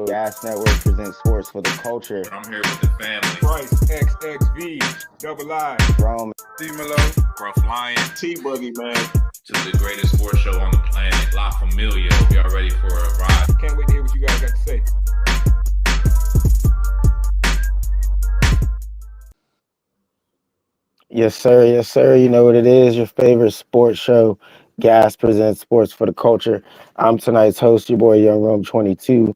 Gas Network presents sports for the culture. I'm here with the family. Price, XXV, Double I, Rome, D-Melo, Gruff Lion. T-Buggy, man. To the greatest sports show on the planet, La Familia. Hope y'all ready for a ride. Can't wait to hear what you guys got to say. Yes, sir. Yes, sir. You know what it is. Your favorite sports show. Gas presents sports for the culture. I'm tonight's host, your boy Young Rome 22,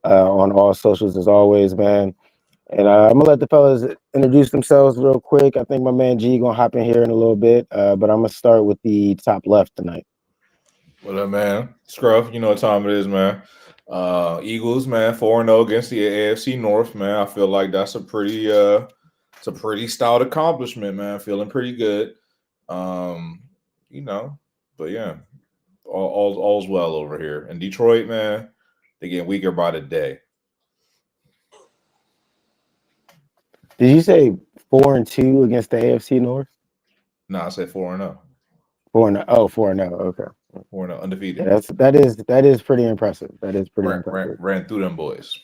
on all socials as always, man. And I'm gonna let the fellas introduce themselves real quick. I think my man G gonna hop in here in a little bit, but I'm gonna start with the top left tonight. What up, man? Scruff, you know what time it is, man. Eagles, man, 4-0 against the AFC North, man. I feel like that's a pretty stout accomplishment, man. Feeling pretty good. But yeah, all's well over here. And Detroit, man, they get weaker by the day. Did you say 4-2 against the AFC North? No, I said 4-0. 4-0. Oh, 4-0. Okay. 4-0, undefeated. Yeah, that is pretty impressive. That is pretty impressive. Ran through them boys.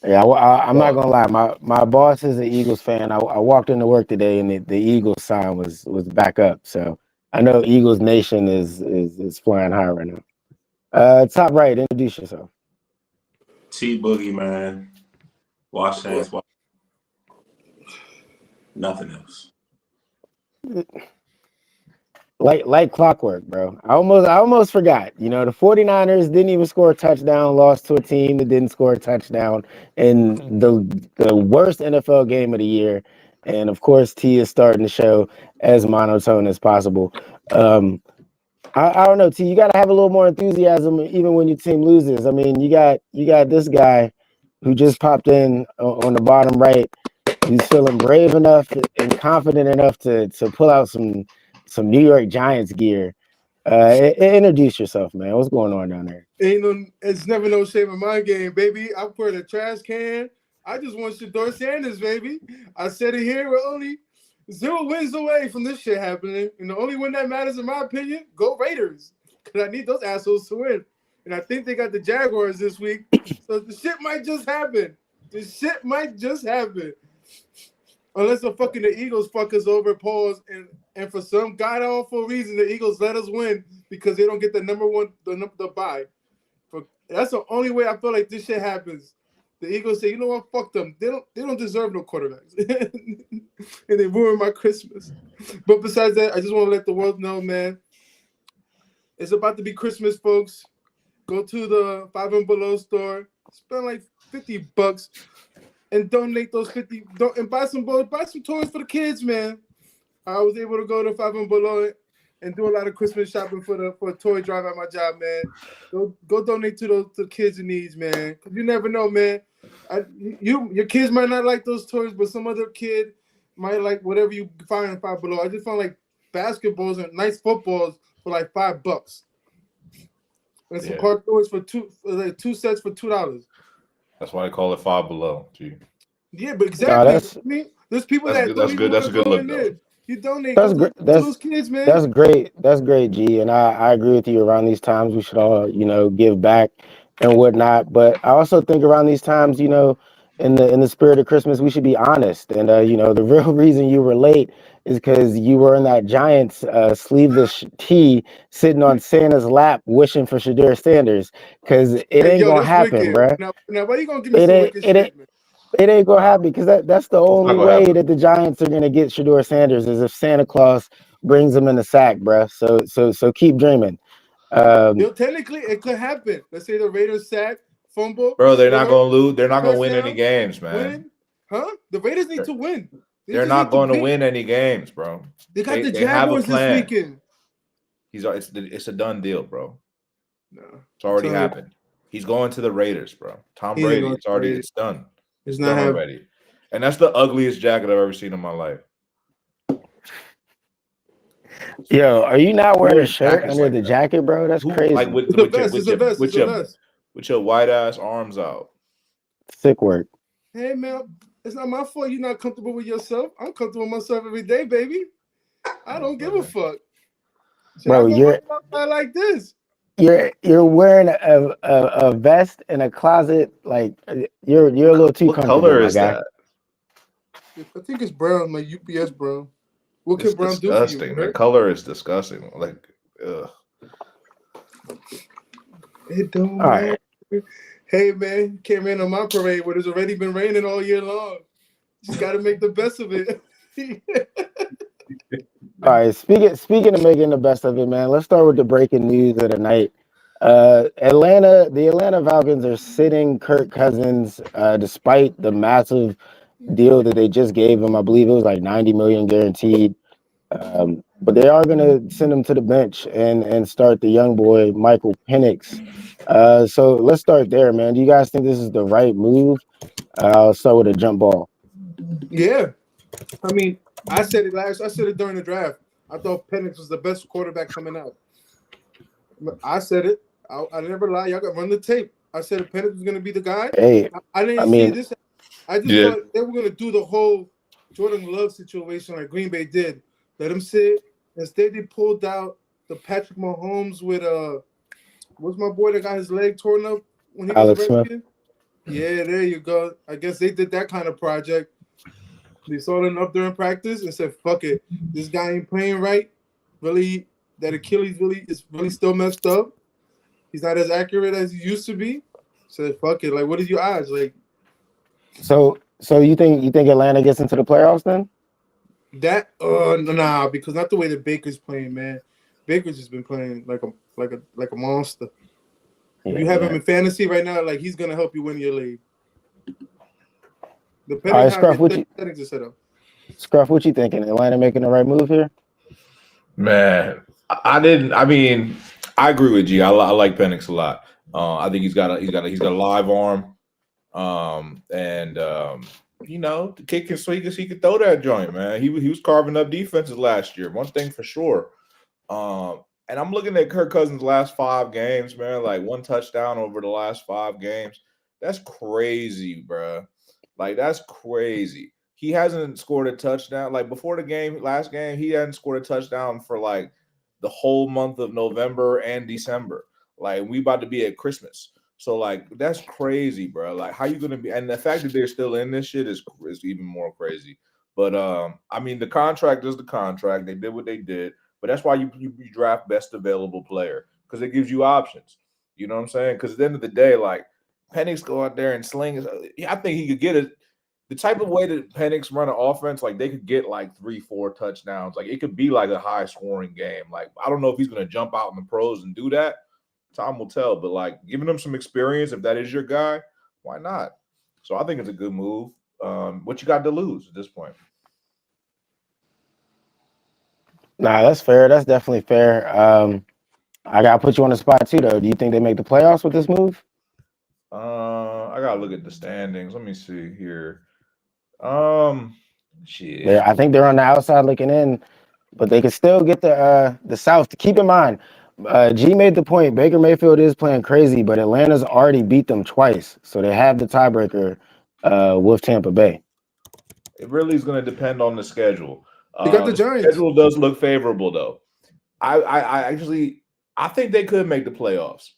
Yeah, I'm not gonna lie. My boss is an Eagles fan. I walked into work today and the Eagles sign was back up. So I know Eagles Nation is flying high right now. Top right, introduce yourself. T-Boogie, man. Wash hands. Nothing else. Like clockwork, bro. I almost forgot. You know, the 49ers didn't even score a touchdown, lost to a team that didn't score a touchdown in the worst NFL game of the year. And of course, T is starting the show as monotone as possible. I don't know, T, you gotta have a little more enthusiasm even when your team loses. I mean, you got this guy who just popped in on the bottom right. He's feeling brave enough and confident enough to pull out some New York Giants gear. Introduce yourself, man. What's going on down there? It's never no shame in my game, baby. I put a trash can. I just want Shador Sanders, baby. I said it here. We're only 0 wins away from this shit happening. And the only win that matters, in my opinion, go Raiders. Because I need those assholes to win. And I think they got the Jaguars this week. So the shit might just happen. Unless the Eagles fuck us over, pause, and for some god-awful reason, the Eagles let us win because they don't get the number one, the bye. That's the only way I feel like this shit happens. The Eagles say, you know what, fuck them. They don't deserve no quarterbacks. And they ruin my Christmas. But besides that, I just want to let the world know, man, it's about to be Christmas, folks. Go to the 5 and Below store, spend like $50 and donate those 50 and buy some toys for the kids, man. I was able to go to 5 and Below and do a lot of Christmas shopping for a toy drive at my job, man. Go donate to the kids in needs, man. You never know, man. Your kids might not like those toys, but some other kid might like whatever you find in 5 Below. I just found like basketballs and nice footballs for like $5. And some car toys for two sets for $2. That's why they call it 5 Below. Gee. Yeah, but exactly. There's people that's good. That's a good look, though. You donate to those kids, man. That's great. That's great, G. And I agree with you. Around these times, we should all, give back and whatnot. But I also think around these times, in the spirit of Christmas, we should be honest. And the real reason you were late is because you were in that Giants sleeveless tee sitting on Santa's lap wishing for Shador Sanders, because it ain't gonna happen, bro. Now, why you gonna give me some wicked shit, man? It ain't gonna happen because that's the only way that the Giants are gonna get Shador Sanders is if Santa Claus brings him in the sack, bro. So keep dreaming. Technically, it could happen. Let's say the Raiders sack, fumble. Bro, they're not gonna lose. They're not gonna win any games, man. Win? Huh? The Raiders need to win. They're not going to win any games, bro. They got the Jaguars this weekend. It's a done deal, bro. No, it's already happened. He's going to the Raiders, bro. Tom Brady. It's done. It's not already. And that's the ugliest jacket I've ever seen in my life. Yo, are you not wearing a shirt under the jacket, bro? That's crazy. Like with your white ass arms out. Sick work. Hey man, it's not my fault you're not comfortable with yourself. I'm comfortable with myself every day, baby. I don't give a fuck. Bro, you're like this. you're wearing a vest in a closet. Like you're a little too What comfortable, color my is guy. that? I think it's brown, like UPS brown. What It's can brown do for you? disgusting. The Right? color is disgusting. Like, ugh. It don't All matter. right. Hey man, can't rain on my parade, but it's already been raining all year long. Just got to make the best of it. All right, speaking of making the best of it, man. Let's start with the breaking news of the night. The Atlanta Falcons are sitting Kirk Cousins, despite the massive deal that they just gave him. I believe it was like 90 million guaranteed. But they are going to send him to the bench and start the young boy Michael Penix. So let's start there, man. Do you guys think this is the right move? I'll start with a jump ball. Yeah, I mean, I said it during the draft. I thought Penix was the best quarterback coming out. I said it. I never lie. Y'all got run the tape. I said Penix was going to be the guy. Hey, I I didn't see mean, this. I just Yeah. thought they were going to do the whole Jordan Love situation like Green Bay did. Let him sit. Instead, they pulled out the Patrick Mahomes with what's my boy that got his leg torn up when he was Alex a Smith. Redskin? Yeah, there you go. I guess they did that kind of project. They saw them up during practice and said, "Fuck it, this guy ain't playing right. Really, that Achilles is really still messed up. He's not as accurate as he used to be." Said, "Fuck it. Like, what is your odds? Like So you think Atlanta gets into the playoffs then? that? Nah, because not the way that Baker's playing, man. Baker's just been playing like a monster. If you have him in fantasy right now, like he's gonna help you win your league. All Depending right, how Scruff, your settings are set up. What you thinking? Atlanta making the right move here? Man, I didn't. I mean, I agree with G. I like Penix a lot. I think he's got a live arm. And the kick can so he could throw that joint, man. He was carving up defenses last year. One thing for sure. And I'm looking at Kirk Cousins' last 5 games, man. Like 1 touchdown over the last 5 games. That's crazy, bro. Like that's crazy. He hasn't scored a touchdown. Like before the game, last game, he hadn't scored a touchdown for like the whole month of November and December. Like we about to be at Christmas. So like that's crazy, bro. Like how you gonna be? And the fact that they're still in this shit is even more crazy. But I mean, the contract is the contract. They did what they did. But that's why you draft best available player because it gives you options. You know what I'm saying? Because at the end of the day, like Penix go out there and sling. I think he could get it. The type of way that Penix run an offense, like they could get like 3-4 touchdowns. Like it could be like a high scoring game. Like I don't know if he's going to jump out in the pros and do that. Time will tell. But like giving him some experience, if that is your guy, why not? So I think it's a good move. What you got to lose at this point? Nah, that's fair. That's definitely fair. I gotta put you on the spot too, though. Do you think they make the playoffs with this move? I gotta look at the standings. Let me see here. Shit. I think they're on the outside looking in, but they can still get the South. Keep in mind, G made the point. Baker Mayfield is playing crazy, but Atlanta's already beat them twice, so they have the tiebreaker with Tampa Bay. It really is going to depend on the schedule. They got the Giants. Schedule does look favorable though. I think they could make the playoffs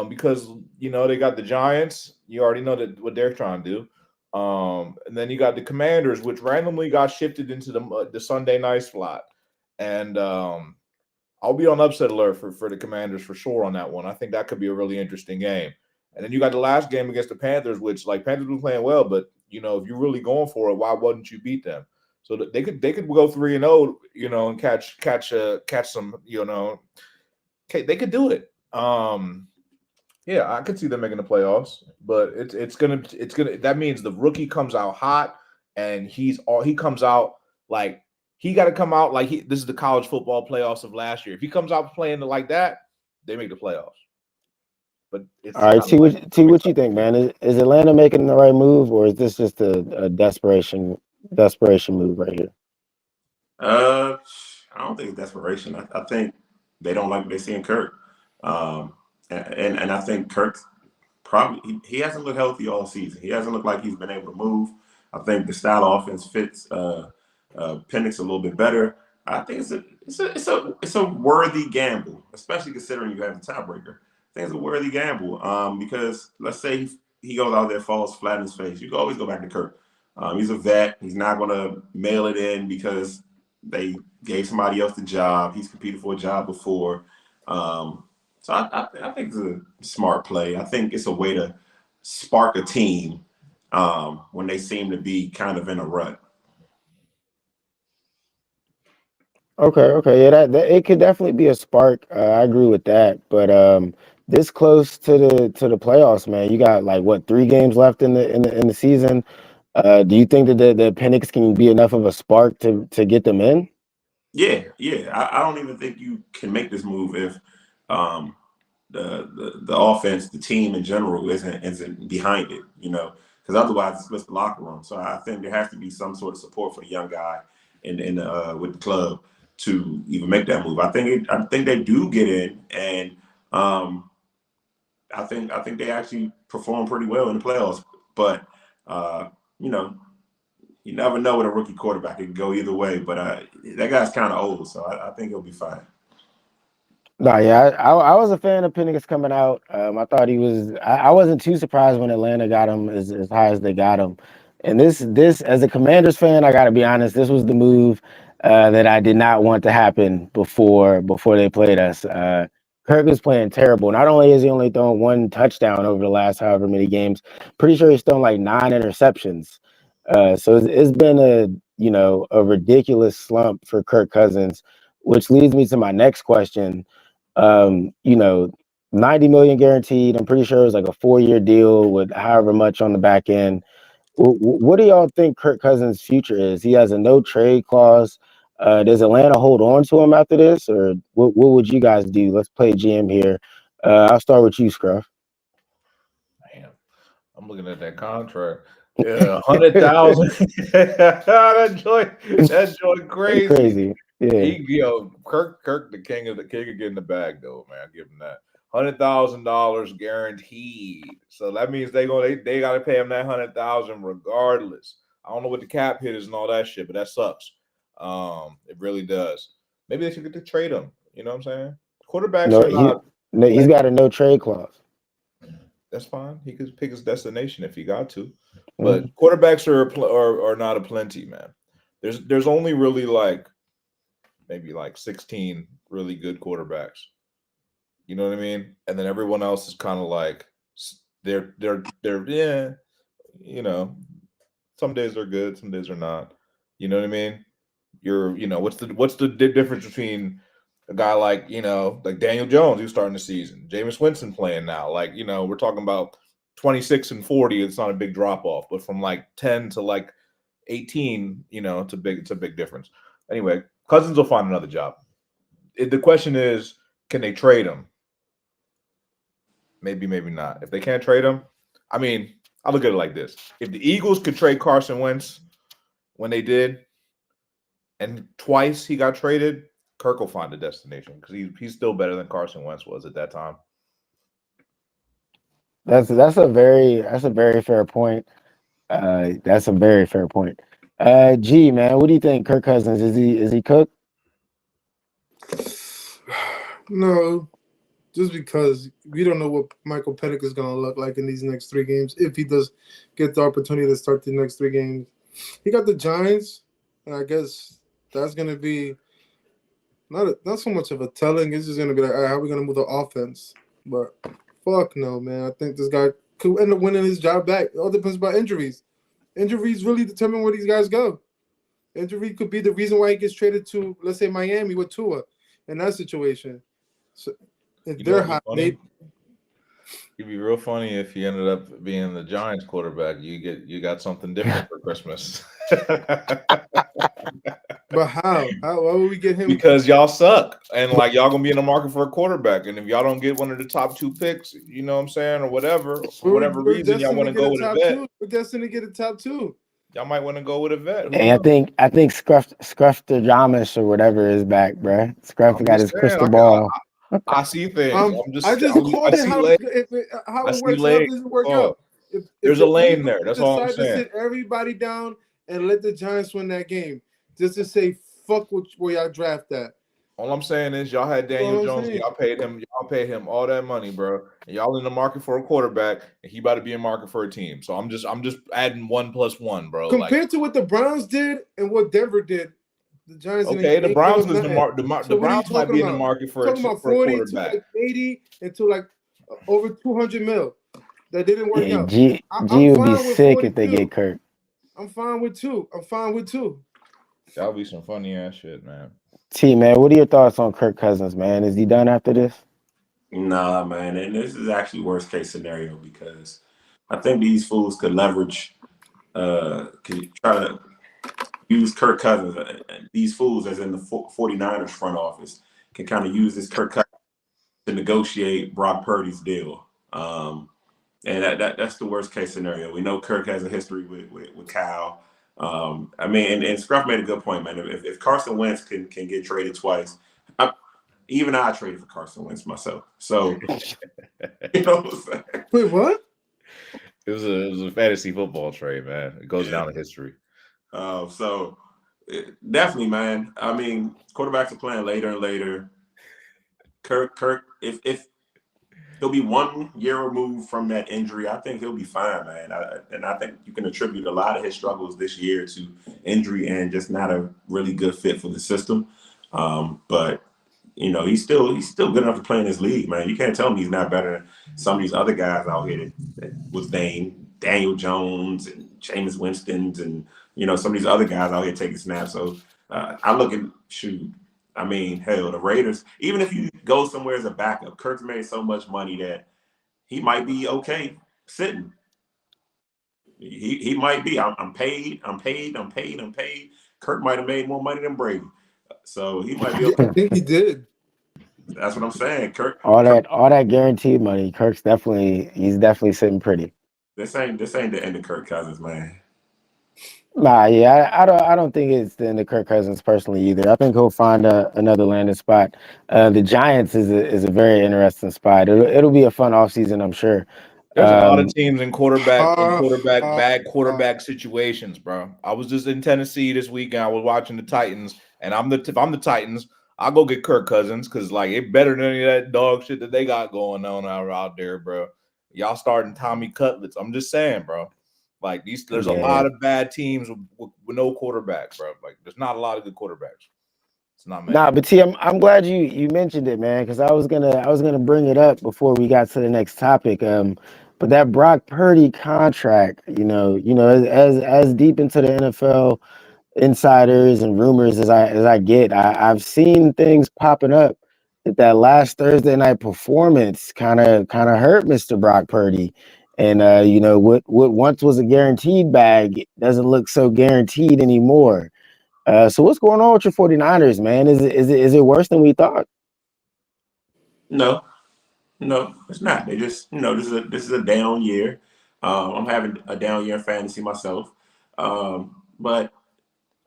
because they got the Giants. You already know what they're trying to do. And then you got the Commanders, which randomly got shifted into the Sunday night slot. And I'll be on upset alert for the Commanders for sure on that one. I think that could be a really interesting game. And then you got the last game against the Panthers, which like Panthers been playing well, but if you're really going for it, why wouldn't you beat them? So they could go 3-0, and catch some, they could do it. Yeah, I could see them making the playoffs, but it's gonna that means the rookie comes out hot and he comes out like he got to come out like this is the college football playoffs of last year. If he comes out playing like that, they make the playoffs. But it's all right, what you think, man? Is Atlanta making the right move, or is this just a desperation move right here? I don't think it's desperation. I think they don't like what they see in Kirk. And I think Kirk probably he hasn't looked healthy all season. He hasn't looked like he's been able to move. I think the style of offense fits Penix a little bit better. I think it's a worthy gamble, especially considering you have a tiebreaker. I think it's a worthy gamble because let's say he goes out there, falls flat in his face. You can always go back to Kirk. He's a vet. He's not going to mail it in because they gave somebody else the job. He's competed for a job before. So I think it's a smart play. I think it's a way to spark a team when they seem to be kind of in a rut. Okay, yeah, that it could definitely be a spark. I agree with that, but this close to the playoffs, man, you got like what 3 games left in the season. Do you think that the Penix can be enough of a spark to get them in? Yeah. I don't even think you can make this move if um, the offense, the team in general, isn't behind it. Because otherwise it splits the locker room. So I think there has to be some sort of support for the young guy with the club to even make that move. I think they do get in, and I think they actually perform pretty well in the playoffs. But you know, you never know with a rookie quarterback; it can go either way. But that guy's kind of old, so I think he'll be fine. No, yeah, I was a fan of Penix coming out. I thought he was. I wasn't too surprised when Atlanta got him as high as they got him. And this as a Commanders fan, I got to be honest, this was the move that I did not want to happen before they played us. Kirk was playing terrible. Not only is he only thrown 1 touchdown over the last however many games, pretty sure he's thrown like 9 interceptions. So it's been a ridiculous slump for Kirk Cousins, which leads me to my next question. um, you know, 90 million guaranteed. I'm pretty sure it was like a 4-year deal with however much on the back end. What do y'all think Kirk Cousins' future is? He has a no trade clause. Does Atlanta hold on to him after this, or what would you guys do? Let's play GM here. I'll start with you, Scruff. Man, I'm looking at that contract. Yeah, 100,000. that joint It's crazy. crazy. Yeah. Kirk, the king of getting the bag though, man. Give him that. $100,000 guaranteed. So that means they gotta pay him that 100,000 regardless. I don't know what the cap hit is and all that shit, but that sucks. It really does. Maybe they should get to trade him. You know what I'm saying? Quarterbacks No, are not. he's got a no trade clause. That's fine. He could pick his destination if he got to. But Mhm. quarterbacks are not a plenty, man. There's only really maybe 16 really good quarterbacks. You know what I mean? And then everyone else is kind of like they're yeah, you know, some days they're good, some days they're not. You know what I mean? What's the difference between a guy like Daniel Jones who's starting the season, Jameis Winston playing now? We're talking about 26 and 40. It's not a big drop off, but from 10 to 18, it's a big difference. Anyway, Cousins will find another job. The question is, can they trade him? Maybe not. If they can't trade him, I mean, I look at it like this: if the Eagles could trade Carson Wentz when they did, and twice he got traded, Kirk will find a destination because he's still better than Carson Wentz was at that time. That's a very fair point. That's a very fair point. G man, what do you think? Kirk Cousins, is he cooked? No, just because we don't know what Michael Penix is going to look like in these next 3 games if he does get the opportunity to start the next 3 games. He got the Giants, and I guess that's going to be not so much of a telling. It's just going to be like, all right, how are we going to move the offense? But fuck no, man. I think this guy could end up winning his job back. It all depends about injuries. Injuries really determine where these guys go. Injury could be the reason why he gets traded to, let's say, Miami with Tua in that situation. So if they're hot, it'd be real funny if he ended up being the Giants quarterback. You got something different for Christmas. But how? Why would we get him? Because y'all suck, and y'all gonna be in the market for a quarterback, and if y'all don't get one of the top 2 picks, you know what I'm saying, or whatever, for whatever reason, y'all want to go with a vet. We're destined to get a top 2. Y'all might want to go with a vet. Hey, I think Scruff the Jamish or whatever is back, bruh. Scruff got his crystal ball. I see things. I just called it how it works. How does it work out? If there's a lane there. That's all I'm saying. To sit everybody down and let the Giants win that game, just to say fuck where y'all draft at. All I'm saying is y'all had Daniel all I'm Jones. saying. Y'all paid him all that money, bro. And y'all in the market for a quarterback, and he about to be in market for a team. So I'm just adding 1+1, bro. Like, Compared to what the Browns did and what Denver did, the Giants okay, the ain't give Browns up is nothing. the So what are you Browns might talking be in the about? market for Talking about for a 40 to quarterback. like 80 and to like over 200 mil. That didn't work Yeah, out. I'm G would be fine with sick if they 42. get Kirk. I'm fine with two. That'll be some funny ass shit, man. T man, what are your thoughts on Kirk Cousins, man? Is he done after this? Nah, man, and this is actually worst case scenario because I think these fools could leverage, could try to use Kirk Cousins. These fools, as in the 49ers front office, can kind of use this Kirk Cousins to negotiate Brock Purdy's deal. And that's the worst case scenario. We know Kirk has a history with Kyle. I mean, and Scruff made a good point, man. If Carson Wentz can get traded twice, even I traded for Carson Wentz myself. So, you know what I'm saying? Wait, what? It was a fantasy football trade, man. It goes down in history. Definitely, man. I mean, quarterbacks are playing later and later. Kirk, if he'll be 1 year removed from that injury, I think he'll be fine, man. I think you can attribute a lot of his struggles this year to injury and just not a really good fit for the system. But you know, he's still good enough to play in this league, man. You can't tell me he's not better than some of these other guys out here that was named Daniel Jones and Jameis Winston's and some of these other guys out here taking snaps. So I look at shoot. I mean, hell, the Raiders. Even if you go somewhere as a backup, Kirk's made so much money that he might be okay sitting. He might be. I'm paid. Kirk might have made more money than Brady, so he might be Yeah, okay. I think he did. That's what I'm saying. Kirk. All that guaranteed money. He's definitely sitting pretty. This ain't the end of Kirk Cousins, man. Nah, yeah, I don't think it's the end of Kirk Cousins personally either. I think he'll find another landing spot. The Giants is a very interesting spot. It'll be a fun offseason, I'm sure. There's a lot of teams in Uh, bad quarterback situations, bro. I was just in Tennessee this weekend. I was watching the Titans, and if I'm the Titans, I'll go get Kirk Cousins because like it better than any of that dog shit that they got going on out there, bro. Y'all starting Tommy Cutlets. I'm just saying, bro. Like there's a lot of bad teams with no quarterbacks, bro. Like there's not a lot of good quarterbacks. It's not many. Nah, but T, I'm glad you mentioned it, man, because I was gonna bring it up before we got to the next topic. But that Brock Purdy contract, as deep into the NFL insiders and rumors as I get, I've seen things popping up that last Thursday night performance kind of hurt Mr. Brock Purdy. And what once was a guaranteed bag doesn't look so guaranteed anymore. So what's going on with your 49ers, man? Is it worse than we thought? No, it's not. They just this is a down year. I'm having a down year in fantasy myself. But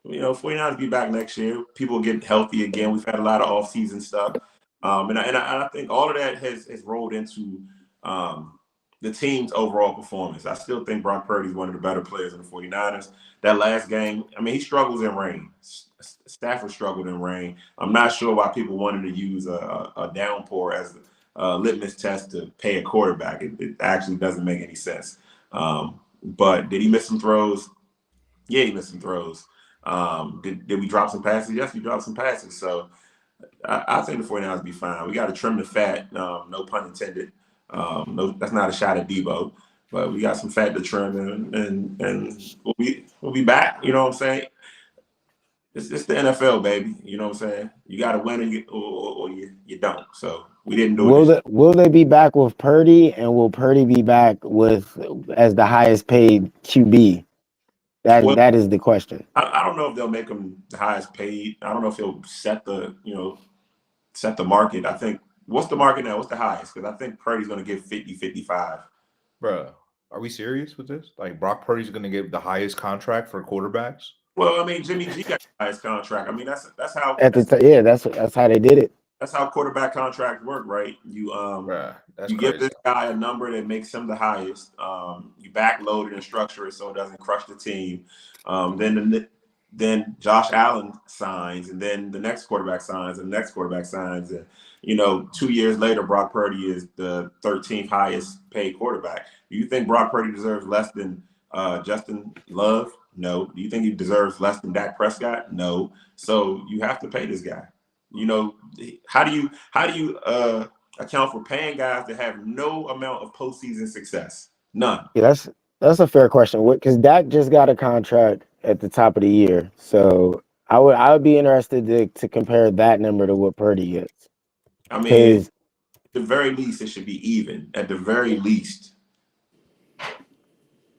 49ers be back next year. People get healthy again. We've had a lot of off-season stuff. And I think all of that has rolled into the team's overall performance. I still think Brock Purdy is one of the better players in the 49ers. That last game, I mean, he struggles in rain. Stafford struggled in rain. I'm not sure why people wanted to use a downpour as a litmus test to pay a quarterback. It actually doesn't make any sense. But did he miss some throws? Yeah, he missed some throws. Did we drop some passes? Yes, we dropped some passes. So I think the 49ers will be fine. We got to trim the fat, no pun intended. No, that's not a shot at Debo, but we got some fat to trim, and we'll be back. You know what I'm saying? It's the NFL, baby. You know what I'm saying? You got to win or you don't. So we didn't do it. Will they be back with Purdy, and will Purdy be back with as the highest paid QB? Well, That is the question. I don't know if they'll make him the highest paid. I don't know if he'll set the market. I think what's the market now? What's the highest? Because I think Purdy's going to get 50, 55. Bro, are we serious with this? Like Brock Purdy's going to get the highest contract for quarterbacks? Well, I mean, Jimmy G got the highest contract. I mean, that's how That's how they did it. that's how quarterback contracts work, right? You Bruh, that's you crazy. give this guy a number that makes him the highest. You backload it and structure it so it doesn't crush the team. Then then Josh Allen signs, and then the next quarterback signs, and the next quarterback signs, and 2 years later, Brock Purdy is the 13th highest paid quarterback. Do you think Brock Purdy deserves less than Justin Love? No. Do you think he deserves less than Dak Prescott? No. So you have to pay this guy. How do you account for paying guys that have no amount of postseason success? None. Yeah, that's a fair question. Because Dak just got a contract at the top of the year, so I would be interested to compare that number to what Purdy gets. I mean, at the very least, it should be even. At the very least,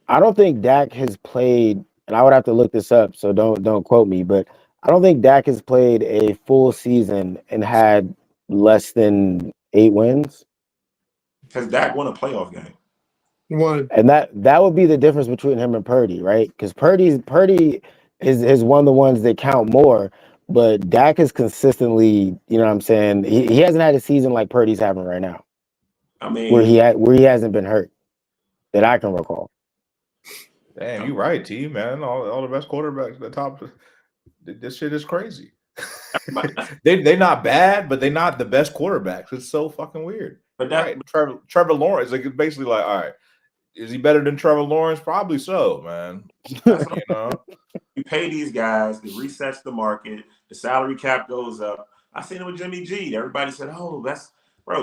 I don't think Dak has played, and I would have to look this up, so don't quote me, but I don't think Dak has played a full season and had less than 8 wins. Has Dak won a playoff game? One. And that would be the difference between him and Purdy, right? Because Purdy is one of the ones that count more, but Dak is consistently, you know what I'm saying? He hasn't had a season like Purdy's having right now. I mean, where he hasn't been hurt that I can recall. Damn, you right, T, man. All the best quarterbacks at the top. This shit is crazy. They're not bad, but they're not the best quarterbacks. It's so fucking weird. But right. Trevor Lawrence, like, it's basically like, all right, is he better than Trevor Lawrence? Probably so, man. You pay these guys, it resets the market, the salary cap goes up. I seen it with Jimmy G. Everybody said, "Oh,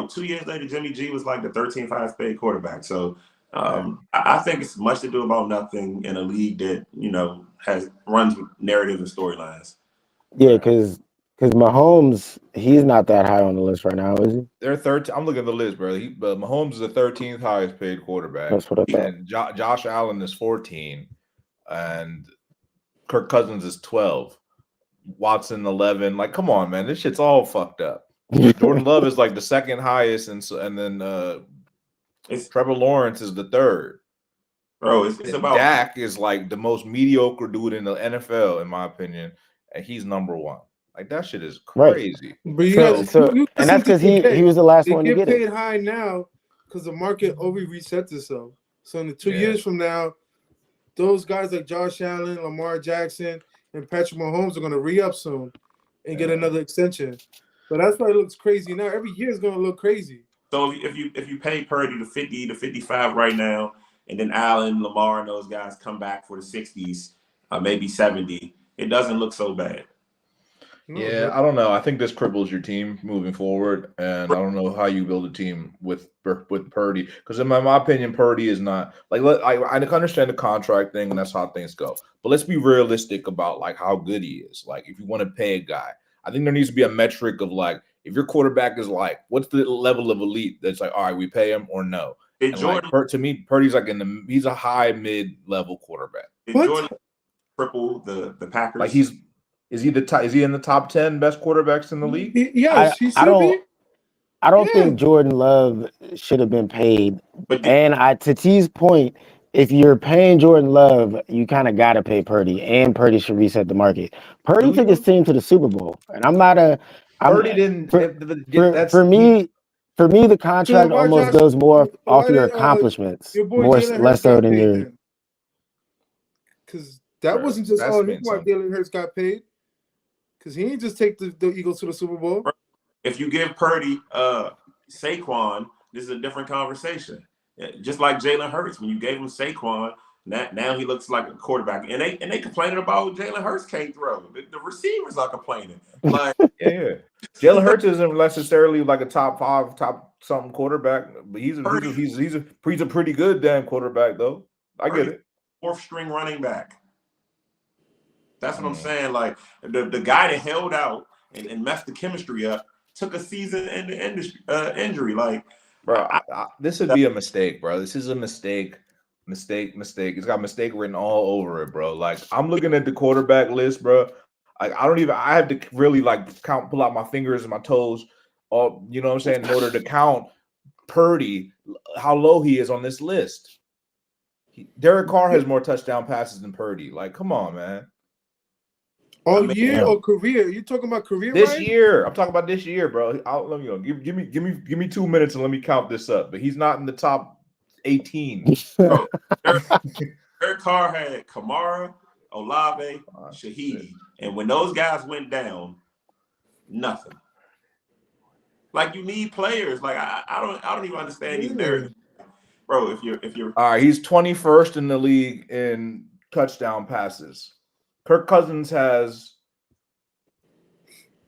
2 years later, Jimmy G was like the 13th highest paid quarterback." So I think it's much to do about nothing in a league that runs with narrative and storylines. Yeah, because Mahomes, he's not that high on the list right now, is he? They're 13. I'm looking at the list, bro. But Mahomes is the 13th highest paid quarterback. That's what I thought. And Josh Allen is 14, and Kirk Cousins is 12. Watson 11. Like, come on, man, this shit's all fucked up. Jordan Love is like the second highest, and then Trevor Lawrence is the third. Bro, it's about Dak is like the most mediocre dude in the NFL, in my opinion, and he's number one. Like, that shit is crazy. Right. But and that's because he was the last one to get paid high now because the market always resets itself. So in the 2 years from now, those guys like Josh Allen, Lamar Jackson, and Patrick Mahomes are going to re-up soon and get another extension. But that's why it looks crazy now. Every year is going to look crazy. So if you pay Purdy to 50 to 55 right now, and then Allen, Lamar, and those guys come back for the 60s, maybe 70, it doesn't look so bad. Yeah, I don't know. I think this cripples your team moving forward, and I don't know how you build a team with Purdy. Because in my opinion, Purdy is not like I understand the contract thing, and that's how things go. But let's be realistic about like how good he is. Like, if you want to pay a guy, I think there needs to be a metric of like, if your quarterback is like, what's the level of elite that's like, all right, we pay him or no? And to me, Purdy's like he's a high mid-level quarterback. Did Jordan triple the Packers? Like, is he in the top 10 best quarterbacks in the league? Yes, he should be. I don't think Jordan Love should have been paid. And to T's point, if you're paying Jordan Love, you kind of got to pay Purdy, and Purdy should reset the market. Purdy took his team to the Super Bowl, and Purdy didn't. For me, the contract almost goes more off your accomplishments, less so than your. Because that wasn't just all why Jalen Hurts got paid. Because he didn't just take the Eagles to the Super Bowl. If you give Purdy Saquon, this is a different conversation. Just like Jalen Hurts, when you gave him Saquon, now he looks like a quarterback. And they complaining about Jalen Hurts can't throw. The receivers are complaining. Like, yeah. Jalen Hurts isn't necessarily like a top 5, top something quarterback, but he's a pretty good damn quarterback though. I get it. 4th string running back. That's what I'm saying. Like, the guy that held out and messed the chemistry up took a season injury. Like, bro, this would be a mistake, bro. This is a mistake. It's got mistake written all over it, bro. Like, I'm looking at the quarterback list, bro. Like, I have to really like pull out my fingers and my toes, or you know what I'm saying, in order to count Purdy, how low he is on this list. Derek Carr has more touchdown passes than Purdy. Like, come on, man. Year or career? You talking about career? This year, I'm talking about this year, bro. Let me go. Give me 2 minutes and let me count this up. But he's not in the top 18. Derek Carr had Kamara, Olave, Shahidi. And when those guys went down, nothing. Like, you need players. Like, I don't even understand these narratives. Bro, if you're all right, he's 21st in the league in touchdown passes. Kirk Cousins has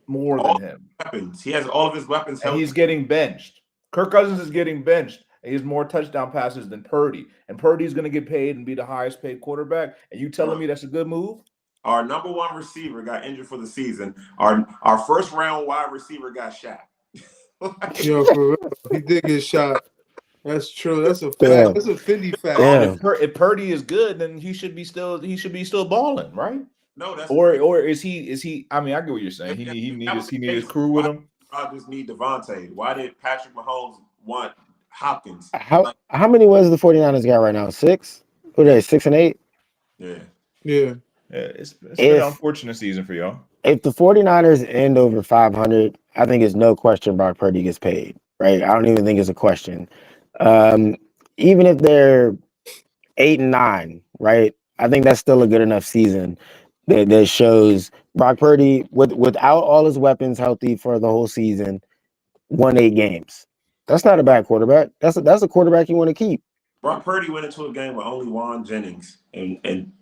more than him. Weapons. He has all of his weapons And healthy. he's getting benched. Kirk Cousins is getting benched. And he has more touchdown passes than Purdy. And Purdy's going to get paid and be the highest paid quarterback. And you telling me that's a good move? Our number one receiver got injured for the season. Our first round wide receiver got shot. Yo, for real, he did get shot. That's true. That's a fact. That's a Fendi fact. If Purdy is good, then he should be still balling, right? No, that's or is he? I mean, I get what you're saying. He needs his crew with him. I just need Devontae. Why did Patrick Mahomes want Hopkins? How many wins the 49ers got right now? 6? What are they, 6 and 8? Yeah. It's been an unfortunate season for y'all. If the 49ers end over 500, I think it's no question Brock Purdy gets paid, right? I don't even think it's a question. Even if they're 8 and 9, right? I think that's still a good enough season that shows Brock Purdy, without all his weapons healthy for the whole season, won 8 games. That's not a bad quarterback. That's a quarterback you want to keep. Brock Purdy went into a game with only Juan Jennings and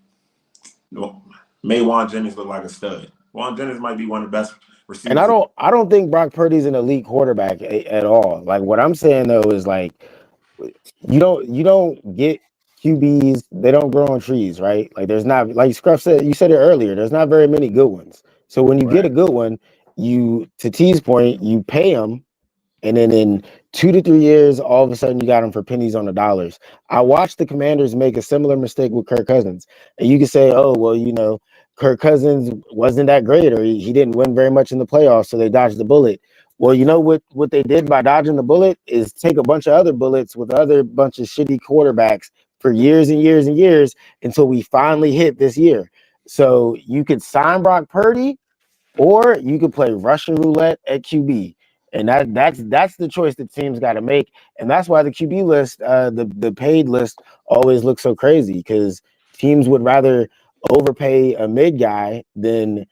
made Juan Jennings look like a stud. Juan Jennings might be one of the best receivers. And I don't think Brock Purdy's an elite quarterback at all. Like, what I'm saying though is, like, you don't get QBs, they don't grow on trees, right? Like, there's not, like Scruff said, you said it earlier, there's not very many good ones. So when you get a good one, to T's point, you pay them, and then in 2 to 3 years, all of a sudden you got them for pennies on the dollars. I watched the Commanders make a similar mistake with Kirk Cousins. And you could say, oh, well, Kirk Cousins wasn't that great, or he didn't win very much in the playoffs, so they dodged the bullet. Well, you know what they did by dodging the bullet is take a bunch of other bullets with other bunch of shitty quarterbacks for years and years and years until we finally hit this year. So you could sign Brock Purdy, or you could play Russian roulette at QB. And that's the choice that teams got to make. And that's why the QB list, the paid list, always looks so crazy, because teams would rather overpay a mid guy than,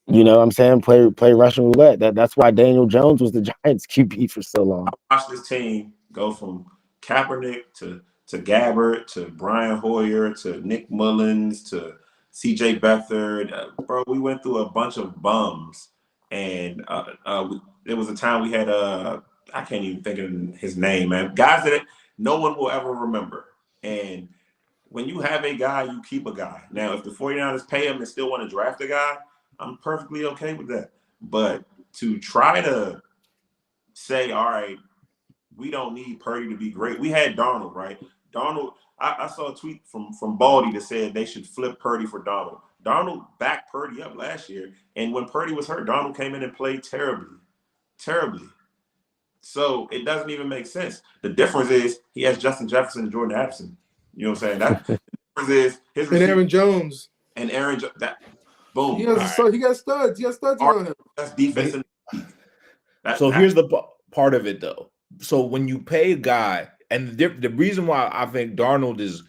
play Russian roulette. That's why Daniel Jones was the Giants QB for so long. I watched this team go from Kaepernick to Gabbert to Brian Hoyer to Nick Mullins to CJ Beathard. Bro, we went through a bunch of bums. And there was a time we had I can't even think of his name, man. Guys that no one will ever remember. And when you have a guy, you keep a guy. Now, if the 49ers pay him and still want to draft a guy, I'm perfectly okay with that. But to try to say, all right, we don't need Purdy to be great. We had Darnold, right? Darnold, I saw a tweet from Baldy that said they should flip Purdy for Darnold. Darnold backed Purdy up last year, and when Purdy was hurt, Darnold came in and played terribly. So it doesn't even make sense. The difference is he has Justin Jefferson and Jordan Addison. You know what I'm saying? That the difference is his and Aaron Jones. And Aaron that boom. He got studs. He got studs around him. That's defense. So here's the part of it though. So when you pay a guy, and the reason why I think Darnold is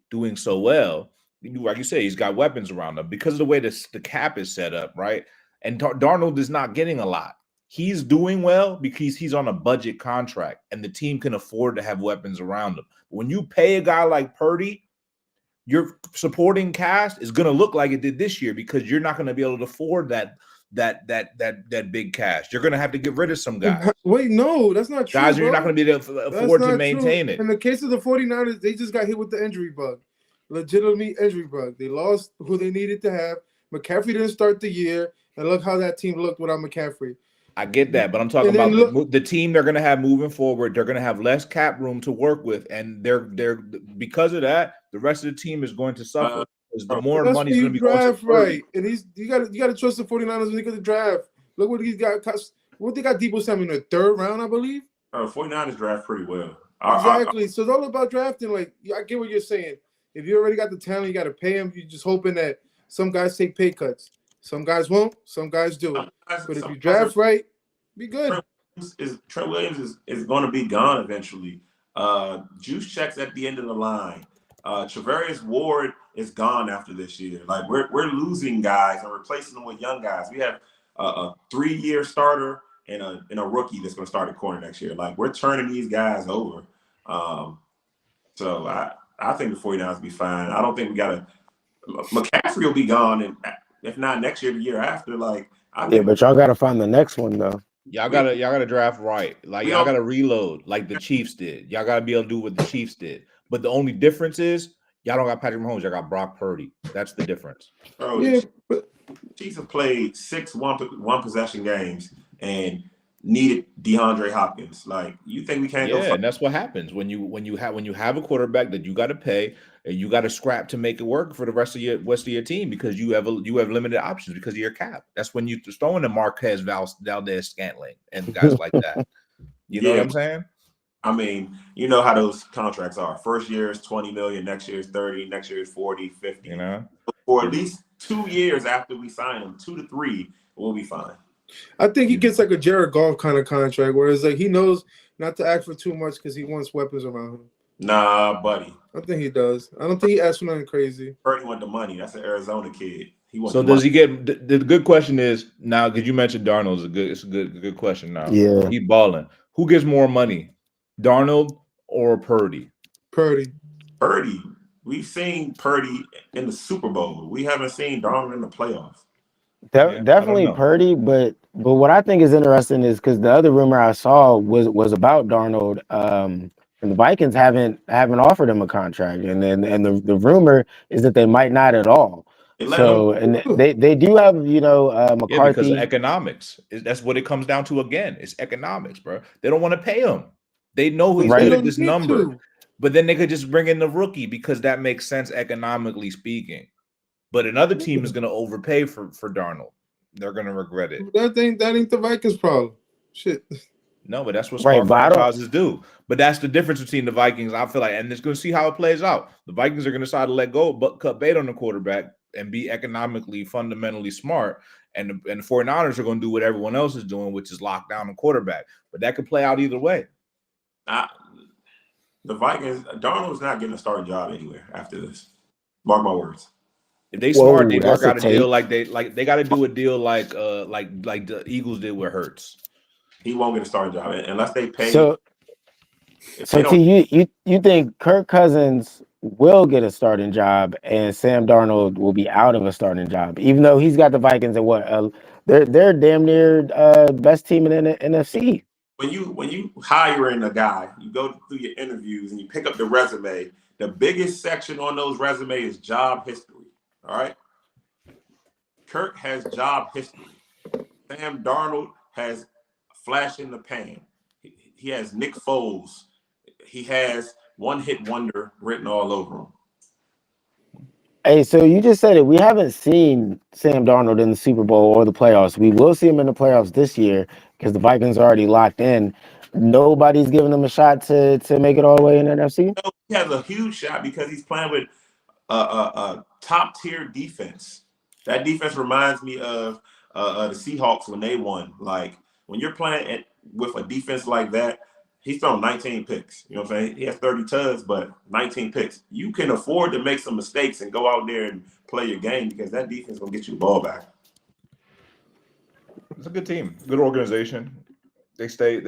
doing so well, like you say, he's got weapons around him because of the way the cap is set up, right? And Darnold is not getting a lot. He's doing well because he's on a budget contract, and the team can afford to have weapons around him. When you pay a guy like Purdy, your supporting cast is going to look like it did this year because you're not going to be able to afford that big cash. You're going to have to get rid of some guys. Wait, no, that's not true. Guys, you're not going to be able to afford to maintain it. In the case of the 49ers, they just got hit with the injury bug. Legitimately injury bug. They lost who they needed to have. McCaffrey didn't start the year, and look how that team looked without McCaffrey. I get that, but I'm talking about the team they're going to have moving forward. They're going to have less cap room to work with, and they're because of that, the rest of the team is going to suffer. The more money is going to be draft right, and you got to trust the 49ers when they get the draft. Look what he's got. What they got Deebo Samuel in the 3rd round, I believe. 49ers draft pretty well. Exactly. So it's all about drafting. Like, I get what you're saying. If you already got the talent, you got to pay him. You're just hoping that some guys take pay cuts. Some guys won't. Some guys do. But if you draft right, be good. Trent Williams is going to be gone eventually. Juice checks at the end of the line. Travarius Ward is gone after this year. Like we're losing guys and replacing them with young guys. We have a 3-year starter and a rookie that's going to start at corner next year. Like we're turning these guys over. So I think the 49ers will be fine. I don't think we got to. McCaffrey will be gone, and if not next year, the year after. Like I think, but y'all got to find the next one though. Y'all gotta draft right. Like We y'all don't- gotta reload like the Chiefs did. Y'all gotta be able to do what the Chiefs did. But the only difference is y'all don't got Patrick Mahomes. Y'all got Brock Purdy. That's the difference. bro, Yeah, but Chiefs have played 6 one possession games and needed DeAndre Hopkins. Like you think we can't go? Yeah, and that's what happens when you have a quarterback that you got to pay and you got to scrap to make it work for the rest of your team because you have limited options because of your cap. That's when you throwing the Marquez Valdez-Scantling and guys like that. You know what I'm saying? I mean, you know how those contracts are. First year is 20 million, next year is 30, next year is 40, 50. You know, for at least 2 years after we sign him, 2 to 3, we'll be fine. I think he gets like a Jared Goff kind of contract, where it's like he knows not to ask for too much because he wants weapons around him. Nah, buddy. I think he does. I don't think he asks for nothing crazy. Purdy want the money. That's an Arizona kid. He wants. so the does money. he get the good question is now? Because you mentioned Darnold it's a good question now. Yeah. He's balling. Who gets more money, Darnold or Purdy? Purdy. Purdy. We've seen Purdy in the Super Bowl. We haven't seen Darnold in the playoffs. Definitely Purdy, but what I think is interesting is because the other rumor I saw was about Darnold, and the Vikings haven't offered him a contract, and the rumor is that they might not at all. So and they do have McCarthy. Yeah, because of economics. That's what it comes down to again. It's economics, bro. They don't want to pay him. They know he's good at this number, but then they could just bring in the rookie because that makes sense economically speaking. But another team is going to overpay for Darnold. They're going to regret it. That ain't the Vikings' problem. Shit. No, but that's what smart franchises do. But that's the difference between the Vikings. I feel like, and it's going to see how it plays out. The Vikings are going to decide to let go, but cut bait on the quarterback and be economically, fundamentally smart. And the 49ers are going to do what everyone else is doing, which is lock down the quarterback. But that could play out either way. The Vikings, Darnold's not getting a starting job anywhere after this. Mark my words. If they smart, they work out a deal like they got to do a deal like the Eagles did with Hurts. He won't get a starting job unless they pay. So you think Kirk Cousins will get a starting job and Sam Darnold will be out of a starting job, even though he's got the Vikings at they're damn near best team in the NFC. When you hiring a guy, you go through your interviews and you pick up the resume. The biggest section on those resumes is job history. All right. Kirk has job history. Sam Darnold has flash in the pan. He has Nick Foles. He has one-hit wonder written all over him. Hey, so you just said it. We haven't seen Sam Darnold in the Super Bowl or the playoffs. We will see him in the playoffs this year because the Vikings are already locked in. Nobody's giving him a shot to make it all the way in the NFC? He has a huge shot because he's playing with a top-tier defense. That defense reminds me of the Seahawks when they won. Like, when you're playing with a defense like that, he's thrown 19 picks. You know what I'm saying? He has 30 tugs, but 19 picks. You can afford to make some mistakes and go out there and play your game because that defense will get you the ball back. It's a good team, good organization. They stay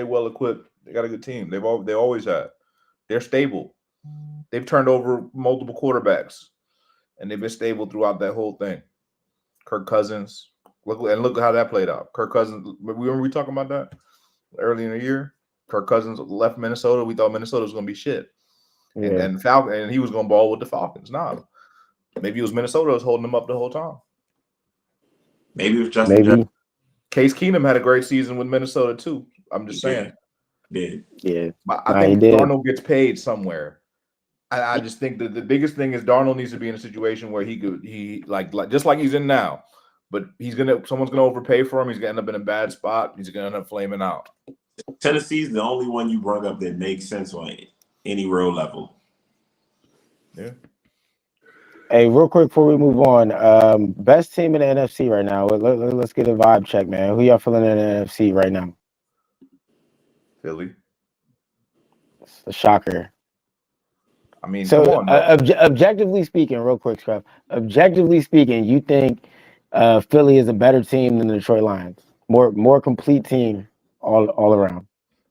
well equipped. They got a good team. They always have. They're stable. They've turned over multiple quarterbacks, and they've been stable throughout that whole thing. Kirk Cousins, look how that played out. Kirk Cousins, remember we talking about that early in the year? Kirk Cousins left Minnesota. We thought Minnesota was going to be shit, and he was going to ball with the Falcons. Nah, maybe it was Minnesota was holding him up the whole time. Maybe it was Justin. Case Keenum had a great season with Minnesota too. I'm just saying. Yeah. I think Darnold gets paid somewhere. I just think that the biggest thing is Darnold needs to be in a situation where he like just like he's in now, but someone's gonna overpay for him. He's gonna end up in a bad spot. He's gonna end up flaming out. Tennessee's the only one you brought up that makes sense on any real level. Yeah. Hey, real quick before we move on, best team in the NFC right now. Let's get a vibe check, man. Who y'all feeling in the NFC right now? Philly. It's a shocker. mean, So, come on, no. objectively speaking, real quick, Scrub. Objectively speaking, you think Philly is a better team than the Detroit Lions? More complete team all around.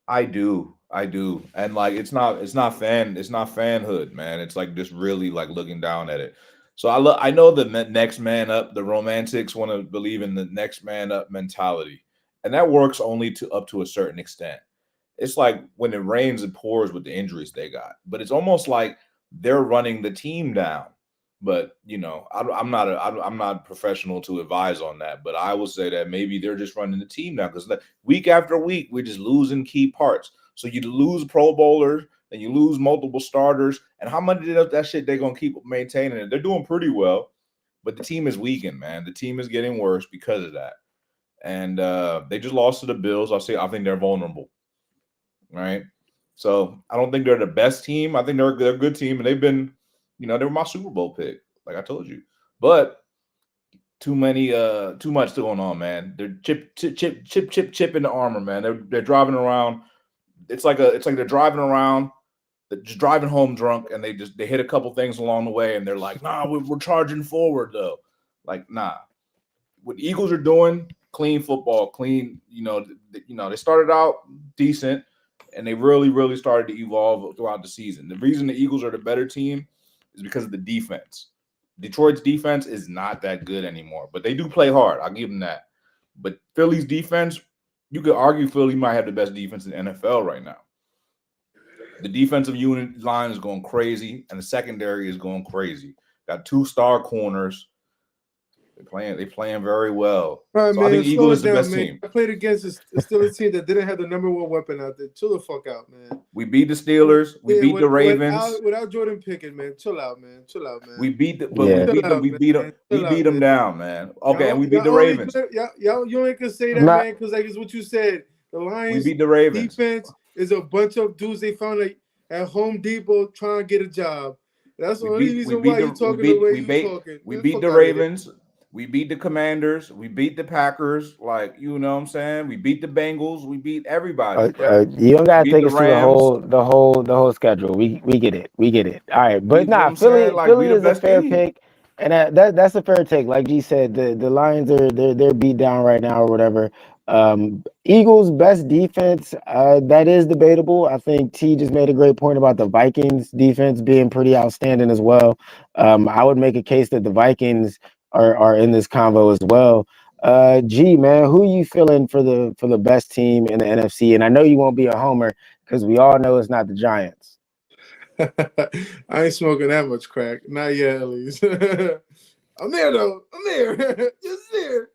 I do, and like it's not fanhood, man. It's like just really like looking down at it. So I know the next man up. The romantics want to believe in the next man up mentality, and that works only to up to a certain extent. It's like when it rains, it pours with the injuries they got. But it's almost like they're running the team down. But I'm not professional to advise on that. But I will say that maybe they're just running the team down because week after week we're just losing key parts. So you lose Pro Bowlers and you lose multiple starters. And how much of that shit they're gonna keep maintaining it? They're doing pretty well, but the team is weakened, man. The team is getting worse because of that. And they just lost to the Bills. I think they're vulnerable, right? So I don't think they're the best team. I think they're a good team, and they've been, they were my Super Bowl pick, like I told you. But too much going on, man. They're chip in the armor, man. They're driving around. It's like they're driving around, they're just driving home drunk, and they hit a couple things along the way, and they're like, nah, we're charging forward though. Like, nah. What the Eagles are doing, clean football, clean. They started out decent, and they really, really started to evolve throughout the season. The reason the Eagles are the better team is because of the defense. Detroit's defense is not that good anymore, but they do play hard. I'll give them that. But Philly's defense, you could argue Philly might have the best defense in the NFL right now. The defensive unit line is going crazy, and the secondary is going crazy. Got 2-star corners. They playing very well. All right, so man, I think slow Eagles it is the down, best man. team. I played against a Steelers team that didn't have the number one weapon out there. Chill the fuck out, man. We beat the Steelers. We beat the Ravens. Without Jordan Pickett, man. Chill out, man. We beat the, Yeah. we beat them down, man. Okay, and we beat the Ravens. You ain't gonna say that, Not- man, because like it's what you said. The We Lions beat the Ravens. defense is a bunch of dudes they found at Home Depot trying to get a job. That's the only reason why you talking the way you talking. We Get beat fuck the outta here. Ravens. We beat the Commanders. We beat the Packers. Like, you know what I'm saying? We beat the Bengals. We beat everybody, bro. You don't gotta Beat take the us through Rams. the whole schedule. We get it. We get it. All right, but You know what I'm Philly saying? Like, Philly we the is a best fair team. pick, and that's a fair take. Like G said, the Lions they're beat down right now or whatever. Eagles best defense, that is debatable. I think T just made a great point about the Vikings defense being pretty outstanding as well. I would make a case that the Vikings are in this convo as well. G man, who you feeling for the best team in the NFC? And I know you won't be a homer because we all know it's not the Giants. I ain't smoking that much crack. Not yet, at least. I'm there though. I'm there. Just there.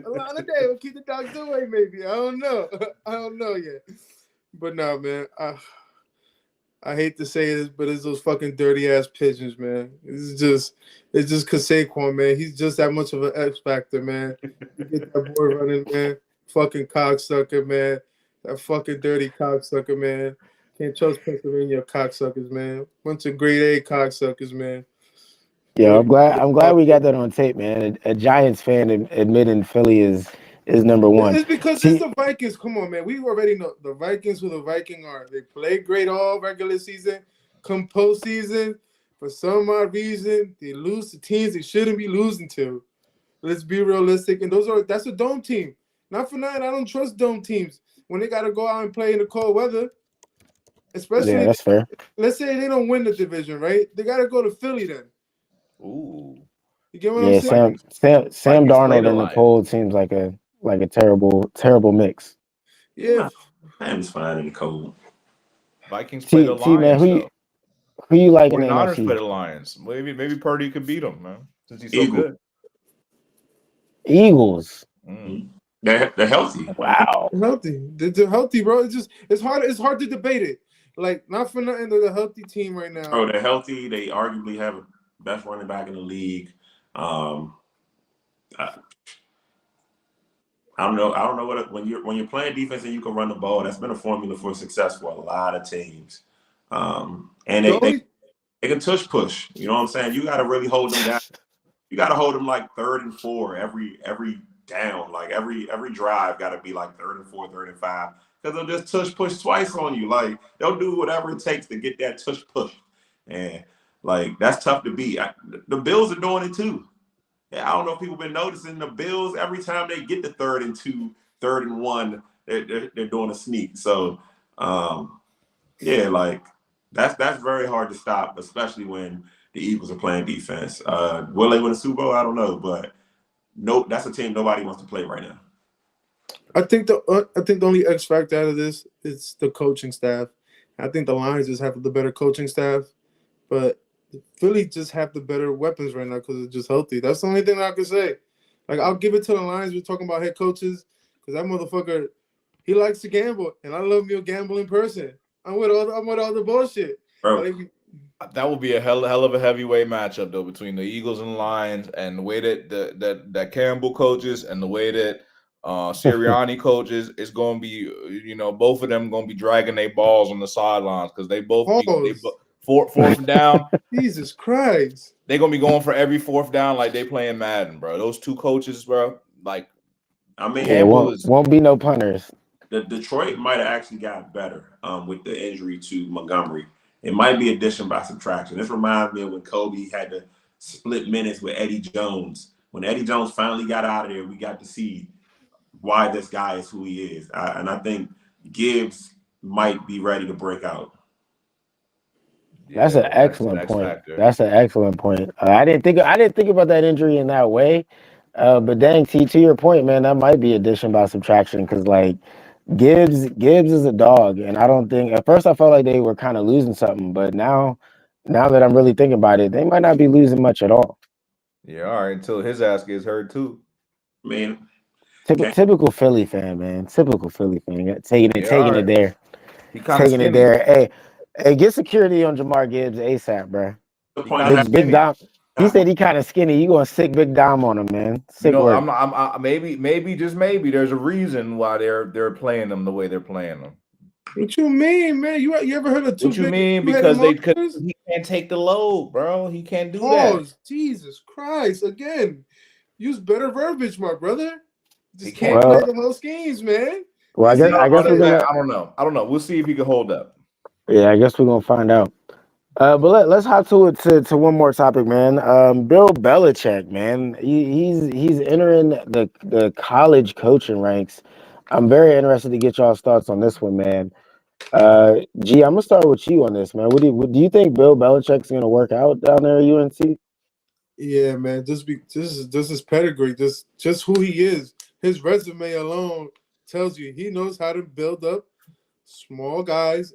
A lot of day will keep the dogs away, maybe. I don't know. I don't know yet. But no, man. I hate to say this, but it's those fucking dirty ass pigeons, man. It's just cause Saquon, man. He's just that much of an X factor, man. You get that boy running, man. Fucking cocksucker, man. That fucking dirty cocksucker, man. Can't trust Pennsylvania cocksuckers, man. Bunch of grade A cocksuckers, man. Yeah, I'm glad we got that on tape, man. A Giants fan admitting Philly is number one. It's because it's the Vikings. Come on, man. We already know the Vikings who the Vikings are. They play great all regular season. Come postseason, for some odd reason, they lose to teams they shouldn't be losing to. Let's be realistic. And that's a dome team. Not for nothing. I don't trust dome teams when they got to go out and play in the cold weather. Especially, yeah, that's fair. Let's say they don't win the division, right? They got to go to Philly then. Ooh. You get what I'm saying? Sam Vikings Darnold played a in the lot. cold seems like a terrible mix. Yeah. I'm fine in the cold. Vikings play the T man, Lions, though. who you like in the 49ers play NFC? the Lions. Maybe Purdy could beat them, man, since he's so Eagles. good. Eagles. They're healthy. Wow. They're healthy, bro. It's hard to debate it. Like, not for nothing, they're the healthy team right now. Oh, they're healthy. They arguably have a best running back in the league. I don't know what when you're playing defense and you can run the ball. That's been a formula for success for a lot of teams. And they can tush push. You know what I'm saying? You got to really hold them down. You got to hold them like 3rd and 4 every down. Like every drive got to be like 3rd and 4, 3rd and 5. Because they'll just tush push twice on you. Like they'll do whatever it takes to get that tush push. And like that's tough to beat. The Bills are doing it too. I don't know if people been noticing the Bills every time they get to 3rd and 2, 3rd and 1, they're doing a sneak. So yeah, like that's very hard to stop, especially when the Eagles are playing defense. Will they win a Super Bowl? I don't know, but no, that's a team nobody wants to play right now. I think the only X factor out of this is the coaching staff. I think the Lions just have the better coaching staff, but Philly just have the better weapons right now because it's just healthy. That's the only thing that I can say. Like I'll give it to the Lions. We're talking about head coaches because that motherfucker, he likes to gamble, and I love me a gambling person. I'm with all the bullshit. Bro, that would be a hell of a heavyweight matchup though between the Eagles and Lions, and the way that Campbell coaches and the way that Sirianni coaches is going to be, both of them going to be dragging their balls on the sidelines because they both be fourth and down. Jesus Christ, they're going to be going for every 4th down like they playing Madden, bro. Those two coaches, bro. Like, I mean, Campbell won't be no punters. The Detroit might have actually got better with the injury to Montgomery. It might be addition by subtraction. This reminds me of when Kobe had to split minutes with Eddie Jones. When Eddie Jones finally got out of there, we got to see why this guy is who he is. And I think Gibbs might be ready to break out. That's an excellent point. That's an excellent point. I didn't think about that injury in that way. But dang, to your point, man, that might be addition by subtraction because like Gibbs is a dog, and I don't think at first I felt like they were kind of losing something, but now that I'm really thinking about it, they might not be losing much at all. Yeah, all right, until his ass gets hurt too. Man, typical Philly fan, man. Typical Philly fan, taking it there. He kind of taking it there. Hey, get security on Jamar Gibbs ASAP, bro. Big Dom. He said he kind of skinny. You gonna sick Big Dom on him, man. Sick work. Maybe just maybe there's a reason why they're playing them the way they're playing them. What you mean, man? You ever heard of two? What you mean? Because he can't take the load, bro. He can't do that. Jesus Christ! Again, use better verbiage, my brother. Just can't play the whole schemes, man. Well, I guess we're gonna. I don't know. We'll see if he can hold up. Yeah, I guess we're gonna find out. But let's hop to one more topic, man. Bill Belichick, man, he's entering the college coaching ranks. I'm very interested to get y'all's thoughts on this one, man. G, I'm gonna start with you on this, man. What do you think Bill Belichick's gonna work out down there at UNC? Yeah, man. This is pedigree. Just who he is. His resume alone tells you he knows how to build up small guys,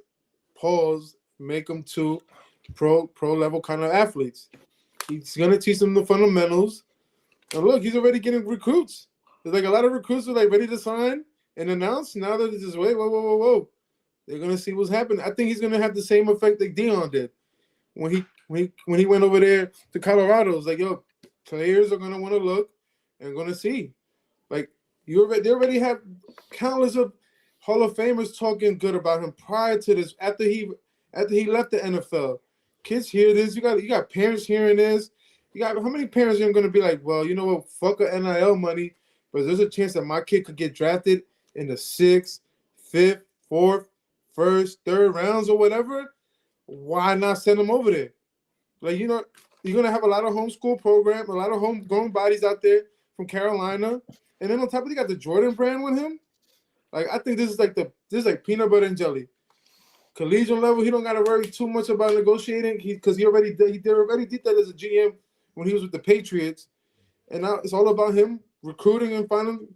make them to pro level kind of athletes. He's gonna teach them the fundamentals. And look, he's already getting recruits. There's like a lot of recruits are like ready to sign and announce. Now they're just whoa. They're gonna see what's happening. I think he's gonna have the same effect that Deion did when he went over there to Colorado. It's like, yo, players are gonna want to look and gonna see. Like they already have countless of Hall of Famers talking good about him prior to this. After he left the NFL, kids hear this. You got parents hearing this. You got how many parents are going to be like, well, you know what, fuck a NIL money, but there's a chance that my kid could get drafted in the 6th, 5th, 4th, 1st, 3rd rounds or whatever. Why not send them over there? Like, you're gonna have a lot of homeschool program, a lot of homegrown bodies out there from Carolina, and then on top of it, you got the Jordan brand with him. Like, I think this is like peanut butter and jelly. Collegiate level, he don't got to worry too much about negotiating because he already did that as a GM when he was with the Patriots, and now it's all about him recruiting and finding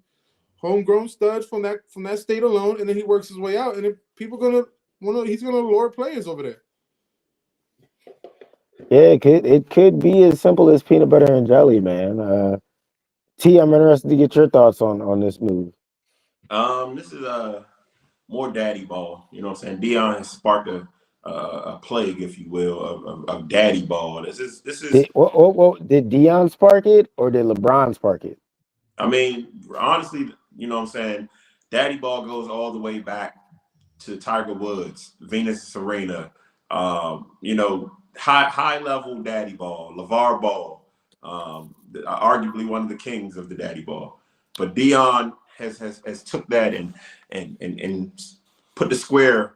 homegrown studs from that state alone, and then he works his way out, and then he's gonna lure players over there. Yeah, it could be as simple as peanut butter and jelly, man. T, I'm interested to get your thoughts on this move. This is more daddy ball. You know what I'm saying? Deion has sparked a plague, if you will, of daddy ball. This is. Did Deion spark it or did LeBron spark it? I mean, honestly, you know what I'm saying? Daddy ball goes all the way back to Tiger Woods, Venus Serena. High level daddy ball, LeVar Ball, arguably one of the kings of the daddy ball. But Deion has took that and put the square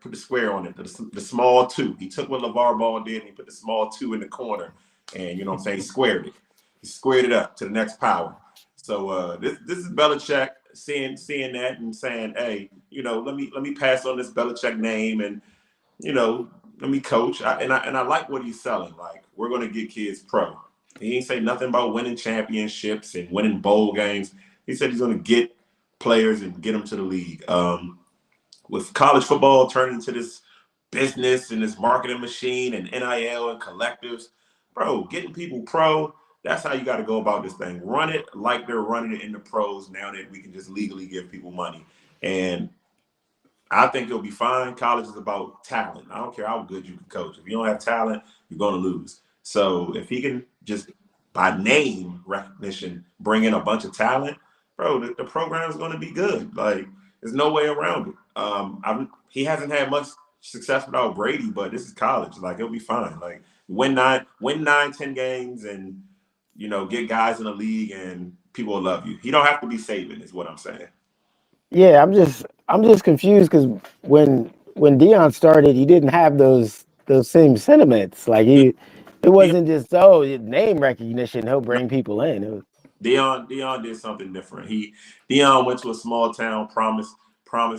on it, the small 2. He took what LeVar Ball did and he put the small 2 in the corner, and you know what I'm saying, he squared it. He squared it up to the next power. So this is Belichick seeing that and saying, hey, you know, let me pass on this Belichick name and, you know, let me coach. And I like what he's selling. Like, we're gonna get kids pro. He ain't say nothing about winning championships and winning bowl games. He said he's gonna get players and get them to the league. With college football turning into this business and this marketing machine and NIL and collectives, bro, getting people pro, that's how you got to go about this thing. Run it like they're running it in the pros now that we can just legally give people money. And I think it'll be fine. College is about talent. I don't care how good you can coach. If you don't have talent, you're going to lose. So if he can just, by name recognition, bring in a bunch of talent, bro, the program is going to be good. Like, there's no way around it. He hasn't had much success without Brady, but this is college. Like, it'll be fine. Like, win 10 games and, you know, get guys in the league and people will love you. He don't have to be Saban, is what I'm saying. Yeah, I'm just confused because when Dion started, he didn't have those same sentiments. Like it wasn't just name recognition. He'll bring people in. It was, Dion did something different. Dion went to a small town, promised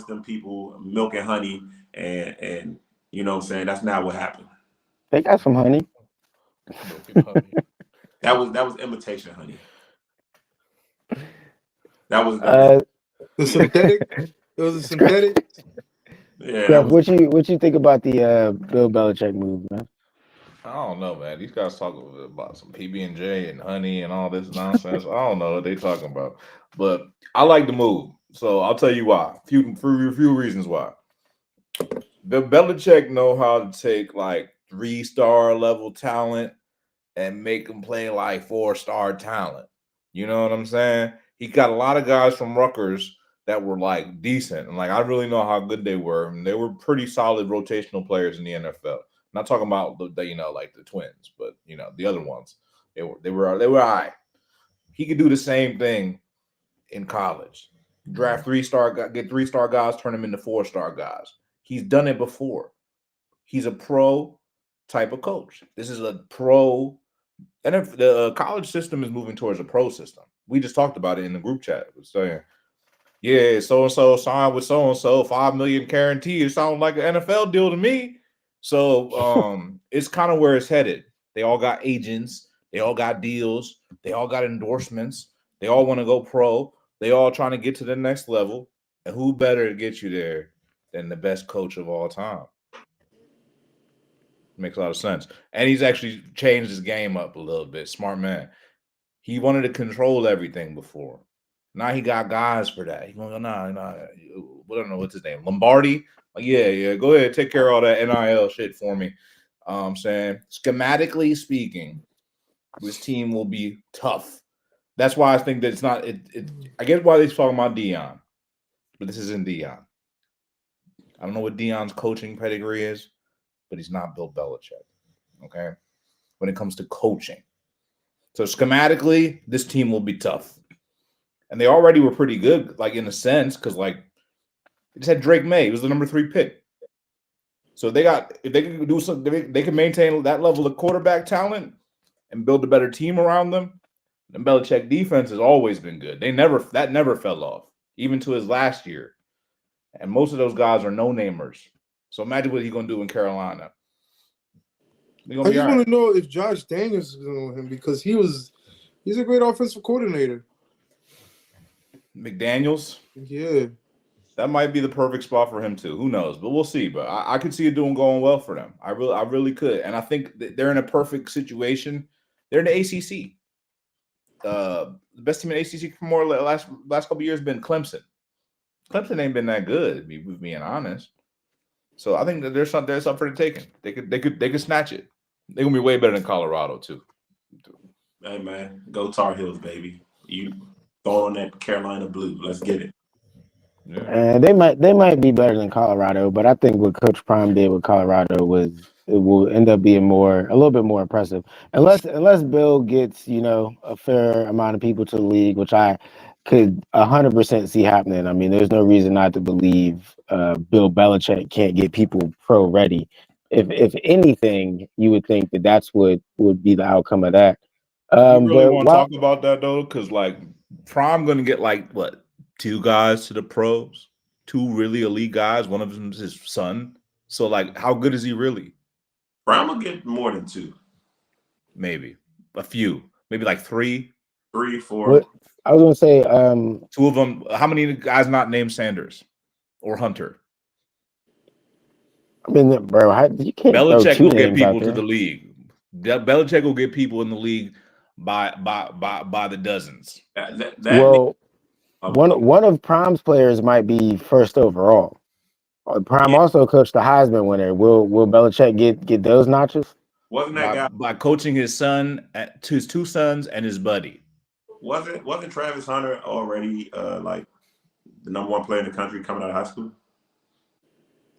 them people milk and honey, and you know what I'm saying, that's not what happened. they got some honey. That was imitation honey. That was the synthetic. It was a synthetic. Yeah. What you think about the Bill Belichick move, man? I don't know, man. These guys talking about some PB&J and honey and all this nonsense. I don't know what they talking about, but I like the move. So I'll tell you why. Few reasons why. The Belichick know how to take like 3-star level talent and make them play like 4-star talent. You know what I'm saying? He got a lot of guys from Rutgers that were like decent, and like I really know how good they were. And they were pretty solid rotational players in the NFL. Not talking about the you know, like the Twins, but you know the other ones. They were all right. He could do the same thing in college. Draft 3-star, get 3-star guys, turn them into 4-star guys. He's done it before. He's a pro type of coach. This is a pro, and if the college system is moving towards a pro system. We just talked about it in the group chat. We're saying, yeah, so and so signed with so and so, $5 million guarantee. It sounds like an NFL deal to me. So it's kind of where it's headed. They all got agents, they all got deals, they all got endorsements, they all want to go pro, they all trying to get to the next level. And who better to get you there than the best coach of all time? Makes a lot of sense. And he's actually changed his game up a little bit. Smart man. He wanted to control everything before. Now he got guys for that. He's going, I don't know what's his name. Lombardi? Like, yeah. Go ahead, take care of all that NIL shit for me. I'm saying, schematically speaking, this team will be tough. That's why I think that it's not. I get why they're talking about Dion, but this isn't Dion. I don't know what Dion's coaching pedigree is, but he's not Bill Belichick. Okay, when it comes to coaching, so schematically, this team will be tough, and they already were pretty good, like in a sense, because like they just had Drake May. He was the number 3 pick. So if they can do something, they can maintain that level of quarterback talent and build a better team around them. The Belichick defense has always been good. That never fell off, even to his last year. And most of those guys are no-namers. So imagine what he's going to do in Carolina. I just want to know if Josh Daniels is going with him because he's a great offensive coordinator. McDaniels? Yeah. That might be the perfect spot for him too. Who knows? But we'll see. But I could see it going well for them. I really could. And I think that they're in a perfect situation. They're in the ACC. The best team in ACC for more last couple of years has been Clemson. Clemson ain't been that good, being honest. So I think that there's something for the taking. They could snatch it. They're gonna be way better than Colorado too. Hey man, go Tar Heels, baby. You throw on that Carolina blue. Let's get it. Yeah. They might be better than Colorado, but I think what Coach Prime did with Colorado will end up being a little bit more impressive. Unless Bill gets, a fair amount of people to the league, which I could 100% see happening. I mean, there's no reason not to believe Bill Belichick can't get people pro ready. If anything, you would think that that's what would be the outcome of that. You really But want to while talk about that though? Because like Prime going to get like what, two guys to the pros, two really elite guys. One of them is his son. So like, how good is he really? Brown will get more than two, Maybe a few, maybe like three. 3, 4. what I was gonna say, Two of them. How many guys not named Sanders or Hunter? I mean, bro, you can't throw Belichick two will get names out people to there. the league. Belichick will get people in the league by the dozens. That Well, oh, one of Prime's players might be first overall. Prime yeah, also coached the Heisman winner. Will Belichick get those notches? wasn't that by guy? by coaching his son, to his two sons and his buddy. Wasn't Travis Hunter already like the number one player in the country coming out of high school?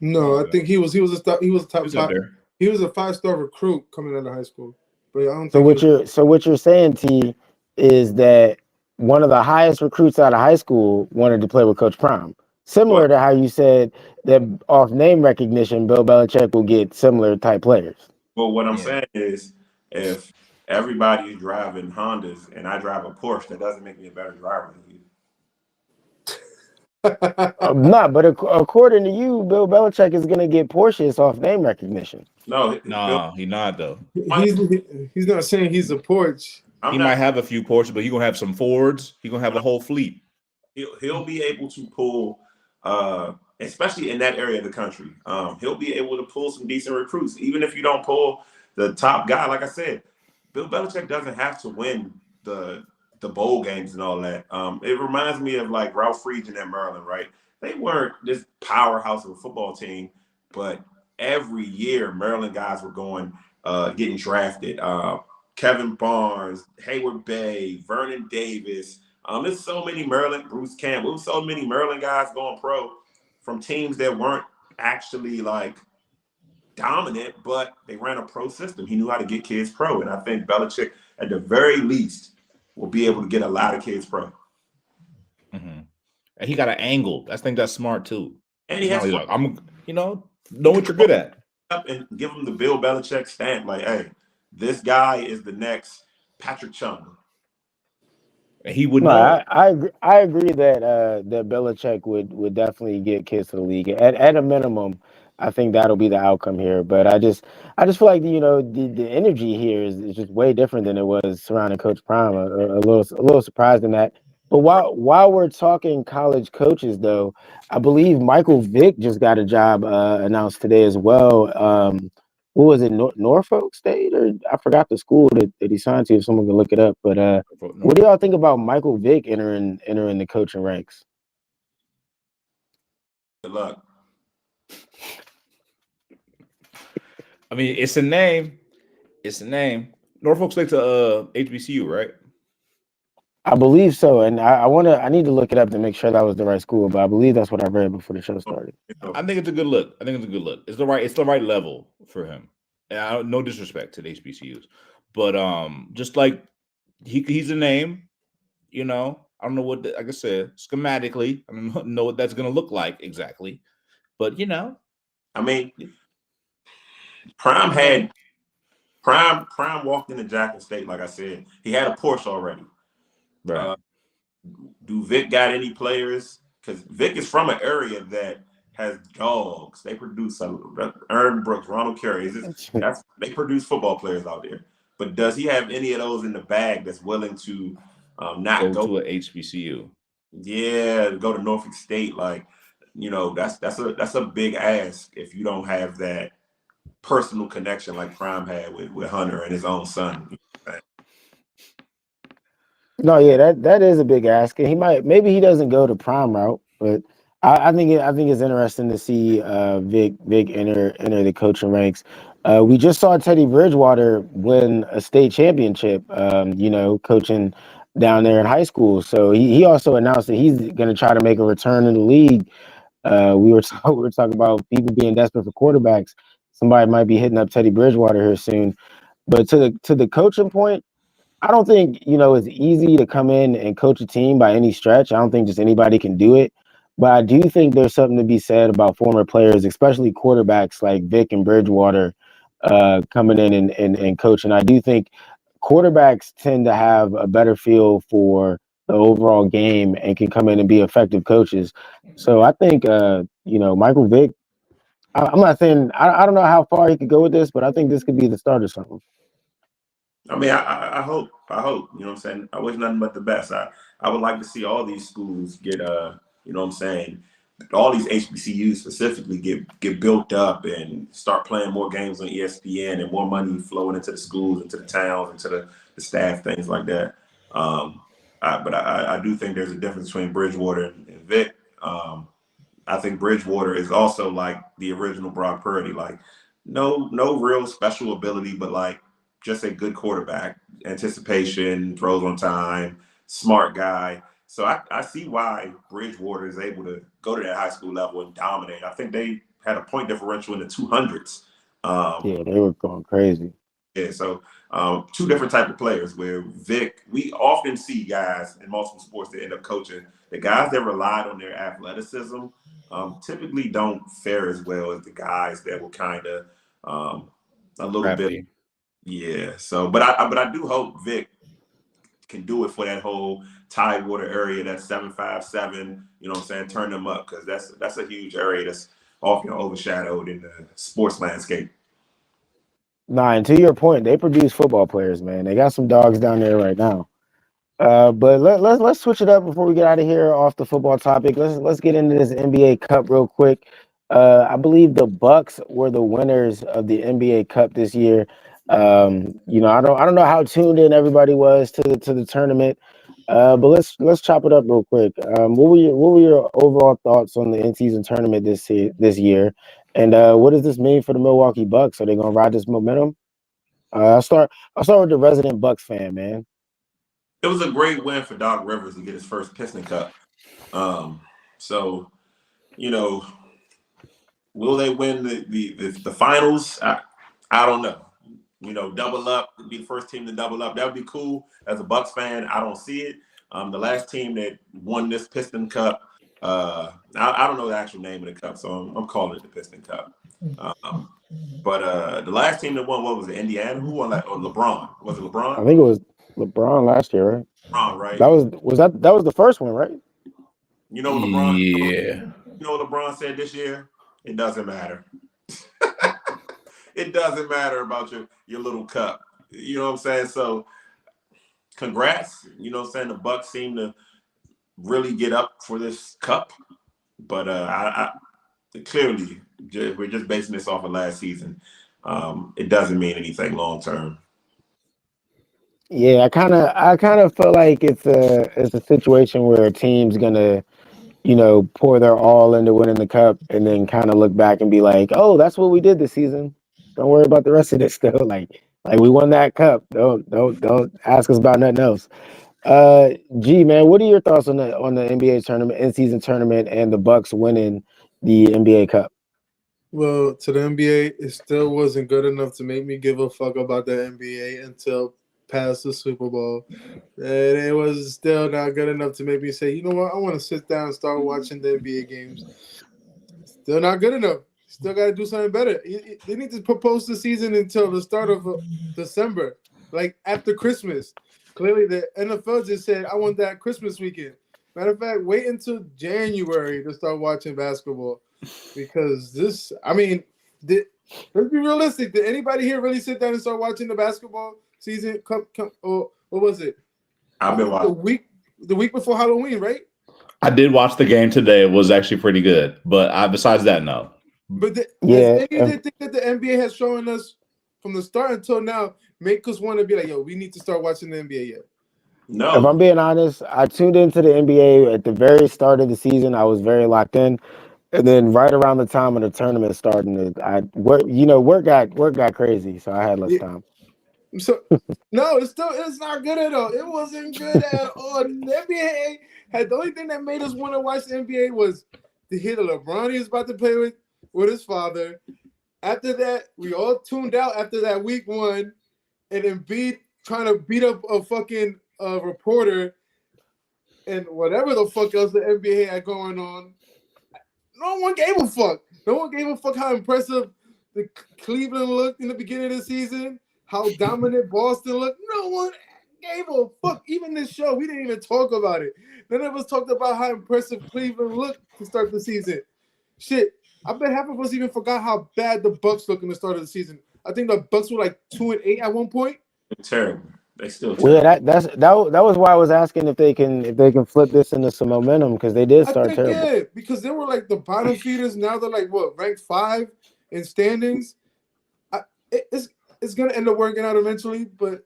No, I think he was a top It's up five. there. He was a 5-star recruit coming out of high school, but I don't So think he was. what you're saying, T, is that one of the highest recruits out of high school wanted to play with Coach Prime. Well, Similar to how you said that off name recognition, Bill Belichick will get similar type players. well, what I'm Yeah. saying is, if everybody is driving Hondas and I drive a Porsche, that doesn't make me a better driver than you. Not, but according to you, Bill Belichick is going to get Porsches off name recognition. No, Nah, he not though. He's not saying he's a porch. I'm He not. might have a few Porsches, but he gonna have some Fords. He gonna have a whole fleet. He'll be able to pull, especially in that area of the country. He'll be able to pull some decent recruits, even if you don't pull the top guy. Like I said, Bill Belichick doesn't have to win the bowl games and all that. It reminds me of like Ralph Friedgen at Maryland, right? They weren't this powerhouse of a football team, but every year Maryland guys were getting drafted. Kevin Barnes, Hayward Bay, Vernon Davis. There's so many Maryland, Bruce Campbell, there's so many Maryland guys going pro from teams that weren't actually like dominant, but they ran a pro system. He knew how to get kids pro. And I think Belichick, at the very least, will be able to get a lot of kids pro. Mm-hmm. And he got an angle. I think that's smart too. And he has like, I'm, know what you're good at. Up and give him the Bill Belichick stamp. Like, hey, this guy is the next Patrick Chung. And he would No, know. I agree that that Belichick would definitely get kids to the league. At a minimum, I think that'll be the outcome here. But I just feel like the energy here is just way different than it was surrounding Coach Prime. A little surprised in that. But while we're talking college coaches, though, I believe Michael Vick just got a job announced today as well. What was it, Norfolk State, or I forgot the school that he signed to? If someone can look it up, but what do y'all think about Michael Vick entering the coaching ranks? Good luck. I mean, it's a name. It's a name. Norfolk State to HBCU, right? I believe so, and I need to look it up to make sure that was the right school, but I believe that's what I read before the show started. I think it's a good look. It's the right level for him. And no disrespect to the HBCUs, but just like he's a name, I don't know what, like I said, schematically, I don't know what that's gonna look like exactly, but I mean, Prime walked into Jackson State, like I said. He had a Porsche already. right. Do Vic got any players? Because Vic is from an area that has dogs. They produce Aaron Brooks, Ronald Carey. They produce football players out there. But does he have any of those in the bag that's willing to not go to a HBCU? Yeah, go to Norfolk State. Like, that's a big ask if you don't have that personal connection like Prime had with Hunter and his own son. No, yeah, that is a big ask, and maybe he doesn't go to Prime route, but I think it's interesting to see Vic enter the coaching ranks. We just saw Teddy Bridgewater win a state championship, coaching down there in high school. So he also announced that he's going to try to make a return in the league. We were talking about people being desperate for quarterbacks. Somebody might be hitting up Teddy Bridgewater here soon. But to the coaching point, I don't think, it's easy to come in and coach a team by any stretch. I don't think just anybody can do it. But I do think there's something to be said about former players, especially quarterbacks like Vic and Bridgewater, coming in and coaching. I do think quarterbacks tend to have a better feel for the overall game and can come in and be effective coaches. So I think, Michael Vick, I'm not saying, I don't know how far he could go with this, but I think this could be the start of something. I mean, I hope, you know what I'm saying? I wish nothing but the best. I would like to see all these schools get, you know what I'm saying? All these HBCUs specifically get built up and start playing more games on ESPN and more money flowing into the schools, into the towns, into the staff, things like that. But I do think there's a difference between Bridgewater and Vic. I think Bridgewater is also like the original Brock Purdy, like no real special ability, but like just a good quarterback, anticipation, throws on time, smart guy. So I see why Bridgewater is able to go to that high school level and dominate. I think they had a point differential in the 200s. Yeah, they were going crazy. Yeah, so two different type of players where Vic, we often see guys in multiple sports that end up coaching. The guys that relied on their athleticism typically don't fare as well as the guys that were kind of a little bit. Yeah. So, but I do hope Vic can do it for that whole Tidewater area, that 757. You know what I'm saying? Turn them up because that's a huge area that's often overshadowed in the sports landscape. Nah, and to your point, they produce football players, man. They got some dogs down there right now. But let's switch it up before we get out of here off the football topic. Let's get into this NBA Cup real quick. I believe the Bucks were the winners of the NBA Cup this year. I don't know how tuned in everybody was to the tournament. But let's chop it up real quick. What were your overall thoughts on the in-season tournament this year? And what does this mean for the Milwaukee Bucks? Are they gonna ride this momentum? I'll start with the resident Bucks fan, man. It was a great win for Doc Rivers to get his first Piston Cup. So, will they win the finals? I don't know. Double up, be the first team to double up. That would be cool. As a Bucks fan, I don't see it. The last team that won this Piston Cup, I don't know the actual name of the cup, so I'm calling it the Piston Cup. But the last team that won, what was it? Indiana? Who won that? Or LeBron? Was it LeBron? I think it was LeBron last year, right? LeBron, right? That was the first one, right? You know what LeBron? Yeah. You know what LeBron said this year? It doesn't matter. It doesn't matter about your little cup. You know what I'm saying? So, congrats. You know what I'm saying? The Bucks seem to really get up for this cup, but I clearly we're just basing this off of last season. It doesn't mean anything long term. Yeah, I kind of feel like it's a situation where a team's gonna, pour their all into winning the cup and then kind of look back and be like, oh, that's what we did this season. Don't worry about the rest of this though. Like we won that cup. Don't ask us about nothing else. G man, what are your thoughts on the NBA tournament, in season tournament, and the Bucks winning the NBA Cup? Well, to the NBA, it still wasn't good enough to make me give a fuck about the NBA until past the Super Bowl. And it was still not good enough to make me say, you know what, I want to sit down and start watching the NBA games. Still not good enough. Still got to do something better. They need to propose the season until the start of December, like after Christmas. Clearly, the NFL just said, I want that Christmas weekend. Matter of fact, wait until January to start watching basketball. Because let's be realistic. Did anybody here really sit down and start watching the basketball season? Or what was it? I've been watching the week before Halloween, right? I did watch the game today. It was actually pretty good. But besides that, no. But does anything that the NBA has shown us from the start until now make us want to be like, yo, we need to start watching the NBA yet? No. If I'm being honest, I tuned into the NBA at the very start of the season. I was very locked in. And then right around the time of the tournament starting, work got crazy, so I had less time. So no, it's not good at all. It wasn't good at all. The NBA had the only thing that made us want to watch the NBA was to hear the LeBron he was about to play with his father. After that, we all tuned out after that week one, and Embiid trying to beat up a fucking reporter and whatever the fuck else the NBA had going on. No one gave a fuck. No one gave a fuck how impressive the Cleveland looked in the beginning of the season, how dominant Boston looked. No one gave a fuck. Even this show, we didn't even talk about it. None of us talked about how impressive Cleveland looked to start the season. Shit, I bet half of us even forgot how bad the Bucks looked in the start of the season. I think the Bucks were like 2-8 at one point. They're terrible. They still Well, yeah, terrible. that was why I was asking if they can flip this into some momentum because they did I start think terrible. yeah, because they were like the bottom feeders. Now they're like what, ranked 5 in standings. It's gonna end up working out eventually, but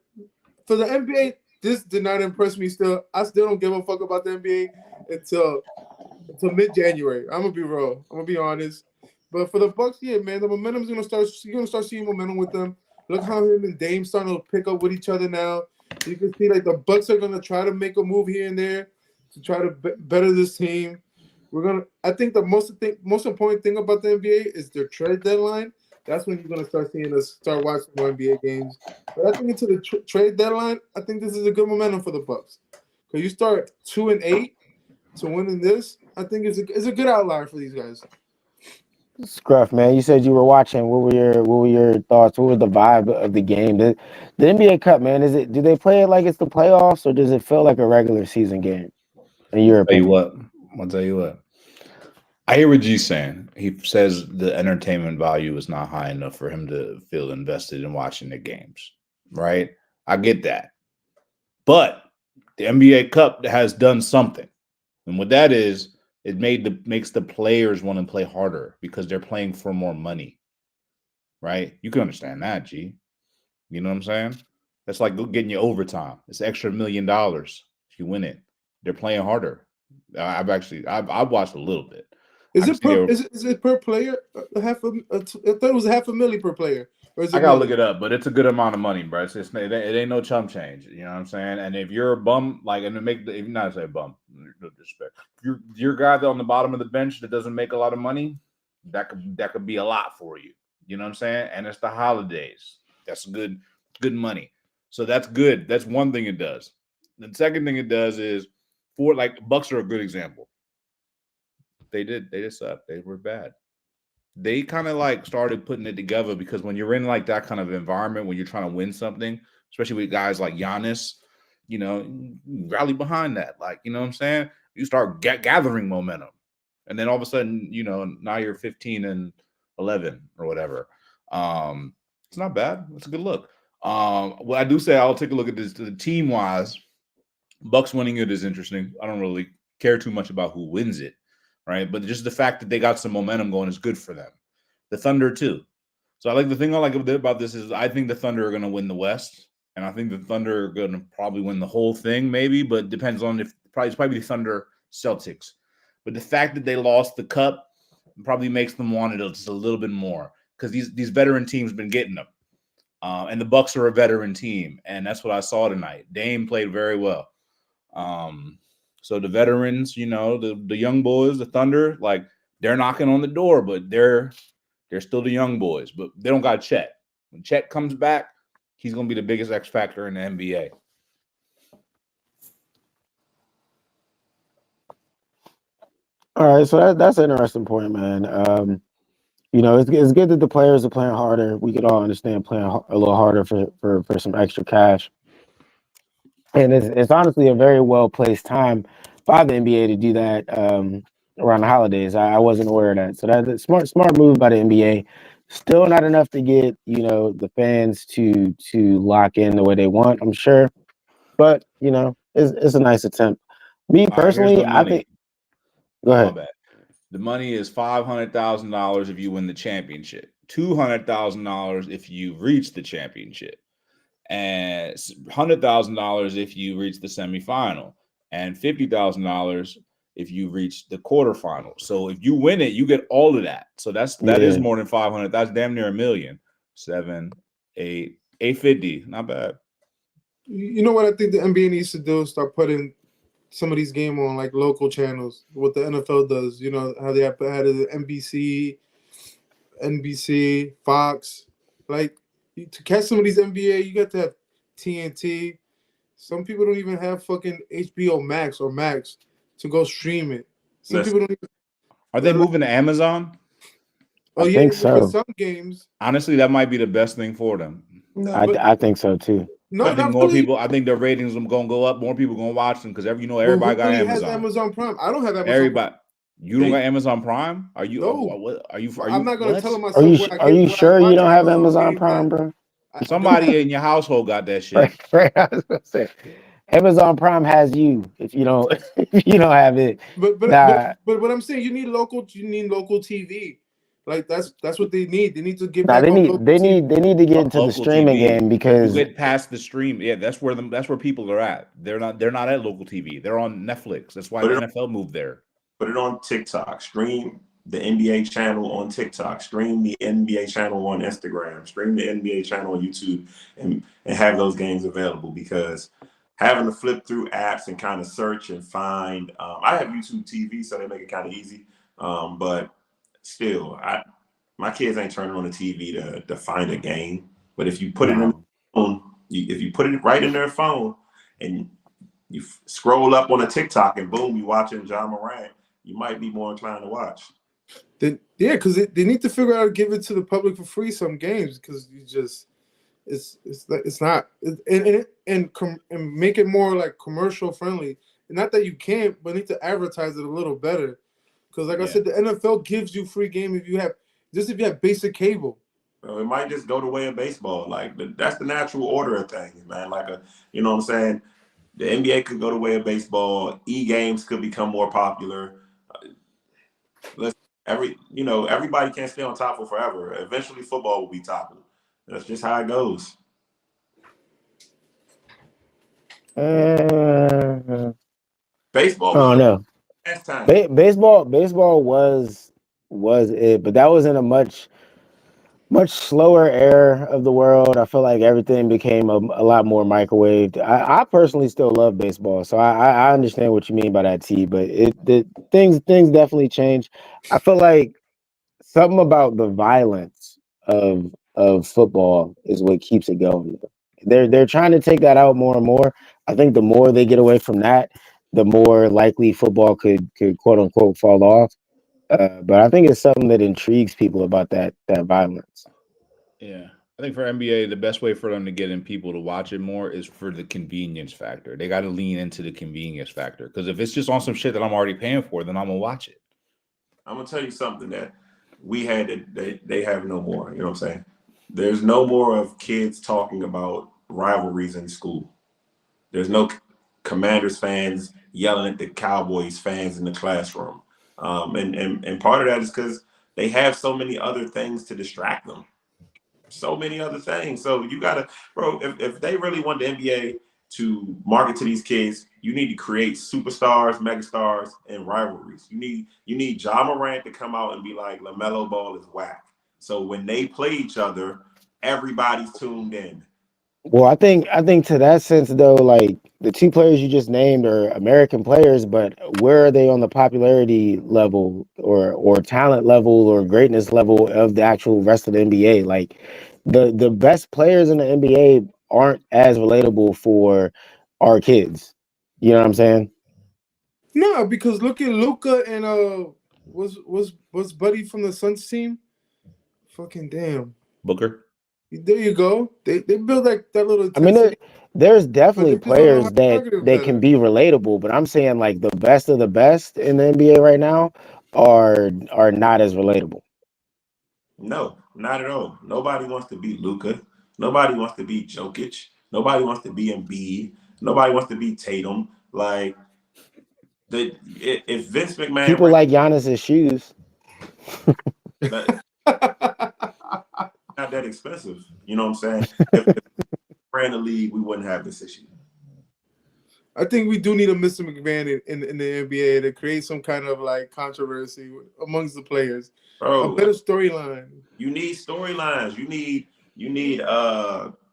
for the NBA, this did not impress me. Still, I still don't give a fuck about the NBA until mid-January. I'm gonna be real. I'm gonna be honest. But for the Bucks, yeah, man, the momentum's gonna start. You're gonna start seeing momentum with them. Look how him and Dame starting to pick up with each other now. You can see like the Bucks are gonna try to make a move here and there to try to better this team. I think the most important thing about the NBA is their trade deadline. That's when you're gonna start seeing us start watching more NBA games. But I think into the trade deadline, I think this is a good momentum for the Bucks. Because you start 2-8 to winning this, I think it's a good outlier for these guys. Scruff, man, you said you were watching. What were your thoughts? What was the vibe of the game? The NBA Cup, man, do they play it like it's the playoffs or does it feel like a regular season game? In your Tell you opinion? what, I'll tell you what. I hear what G's saying. He says the entertainment value is not high enough for him to feel invested in watching the games. Right? I get that. But the NBA Cup has done something. And what that is, it makes the players want to play harder because they're playing for more money. Right? You can understand that, G. You know what I'm saying? That's like getting you overtime. It's extra $1 million if you win it. They're playing harder. I've watched a little bit. Is I can it see per they were, is it per player? I thought it was $500,000 per player, or is I it gotta look million? it up, but it's a good amount of money, bro. It ain't no chump change. You know what I'm saying? And if you're a bum, like, and to make if you're not say bum, no disrespect. If you're a guy that on the bottom of the bench that doesn't make a lot of money, that could be a lot for you. You know what I'm saying? And it's the holidays. That's good money. So that's good. That's one thing it does. The second thing it does is for like Bucks are a good example. They just suck. They were bad. They kind of like started putting it together because when you're in like that kind of environment, when you're trying to win something, especially with guys like Giannis, you rally behind that. Like, you know what I'm saying? You start gathering momentum. And then all of a sudden, now you're 15-11 or whatever. It's not bad. It's a good look. What I do say, I'll take a look at this the team wise. Bucks winning it is interesting. I don't really care too much about who wins it, right? But just the fact that they got some momentum going is good for them. The Thunder too. So the thing I like about this is I think the Thunder are going to win the West, and I think the Thunder are going to probably win the whole thing, maybe, but depends on it's probably the Thunder Celtics. But the fact that they lost the cup probably makes them want it just a little bit more because these veteran teams been getting them, and the Bucks are a veteran team, and that's what I saw tonight. Dame played very well. So the veterans, the young boys, the Thunder, like they're knocking on the door, but they're still the young boys, but they don't got Chet. When Chet comes back, he's going to be the biggest X factor in the NBA. All right, so that's an interesting point, man. It's good that the players are playing harder. We could all understand playing a little harder for some extra cash. And it's honestly a very well placed time by the NBA to do that around the holidays. I wasn't aware of that, so that's a smart move by the NBA. Still not enough to get the fans to lock in the way they want. I'm sure, but it's a nice attempt. Me All right, here's personally, the I think. money. Go Oh, my ahead. bad. The money is $500,000 if you win the championship, $200,000 if you reach the championship, and $100,000 if you reach the semifinal, and $50,000 if you reach the quarterfinal. So if you win it, you get all of that. So that is Yeah. more than 500. That's damn near $1 million. 7, 8, 850. Not bad. You know what I think the NBA needs to do? Start putting some of these games on like local channels. What the NFL does. You know how they had the NBC, Fox. Like to catch some of these NBA, you got to have TNT. Some people don't even have fucking HBO Max or Max to go stream it. Some Listen. people don't even. Are they moving to Amazon? Oh I yeah, think for so. some games. Honestly, that might be the best thing for them. No, I think so too. No, I think not more really. people. I think their ratings are gonna go up. More people gonna watch them because But everybody who got really has Amazon. Amazon Prime? I don't have Amazon Everybody. You don't They- got Amazon Prime? Are you? No. What are you? Are I'm you? not gonna What? tell Are myself you where I are get you where I sure you watch don't have Amazon Amazon games Prime, at. bro? I Somebody in your household got that shit. Right. I was gonna say, Amazon Prime has you. If you don't, if you don't have it, nah, but what I'm saying, you need local TV. Like that's what they need. They need to get nah. back They on need local they TV. need they need to get into the Local streaming TV. game You because get past the stream. Yeah, that's where people are at. They're not at local TV. They're on Netflix. That's why put the it NFL moved there. put it on TikTok. Stream the NBA channel on TikTok. Stream the NBA channel on Instagram. Stream the NBA channel on YouTube, and have those games available. Because having to flip through apps and kind of search and find, I have YouTube TV, so they make it kind of easy. But still, my kids ain't turning on the TV to find a game. But if you put it in no. the phone, if you put it right in their phone and you scroll up on a TikTok and boom, you watching John Morant, you might be more inclined to watch. Because they need to figure out how to give it to the public for free some games because you just it's not and make it more like commercial friendly. Not that you can't, but need to advertise it a little better. Because like I said, the NFL gives you free game if you have basic cable. It might just go the way of baseball. Like that's the natural order of things, man. You know what I'm saying? The NBA could go the way of baseball. E-games could become more popular. Everybody can't stay on top for forever. Eventually, football will be toppled. That's just how it goes. Baseball I was don't the know. last time. Baseball was it, but that was in a much slower era of the world. I feel like everything became a lot more microwaved. I personally still love baseball, so I understand what you mean by that, T. But things definitely change. I feel like something about the violence of football is what keeps it going. They're trying to take that out more and more. I think the more they get away from that, the more likely football could quote unquote fall off. But I think it's something that intrigues people about that violence. Yeah. I think for NBA, the best way for them to get in people to watch it more is for the convenience factor. They got to lean into the convenience factor because if it's just on some shit that I'm already paying for, then I'm gonna watch it. I'm gonna tell you something that we had that they have no more. You know what I'm saying? There's no more of kids talking about rivalries in school. There's no Commanders fans yelling at the Cowboys fans in the classroom. And part of that is because they have so many other things to distract them. So many other things. So you gotta, bro, if they really want the NBA to market to these kids, you need to create superstars, megastars, and rivalries. You need Ja Morant to come out and be like, LaMelo Ball is whack. So when they play each other, everybody's tuned in. Well, I think to that sense though, like the two players you just named are American players, but where are they on the popularity level or talent level or greatness level of the actual rest of the NBA? Like the best players in the NBA aren't as relatable for our kids. You know what I'm saying? No, because look at Luca and was Buddy from the Suns team? Fucking damn. Booker. There you go. They build like that little I mean, intensity, there's but definitely they just don't know how players to that market it that can better. be relatable, but I'm saying like the best of the best in the NBA right now are not as relatable. No, not at all. Nobody wants to be Luca. Nobody wants to be Jokic. Nobody wants to be Embiid. Nobody wants to be Tatum. Like if Vince McMahon People ran like Giannis's shoes. that, not that expensive, you know what I'm saying? If ran the league, we wouldn't have this issue. I think we do need a Mr. McMahon in the NBA to create some kind of like controversy amongst the players. A Bro, better storyline. you need storylines. You need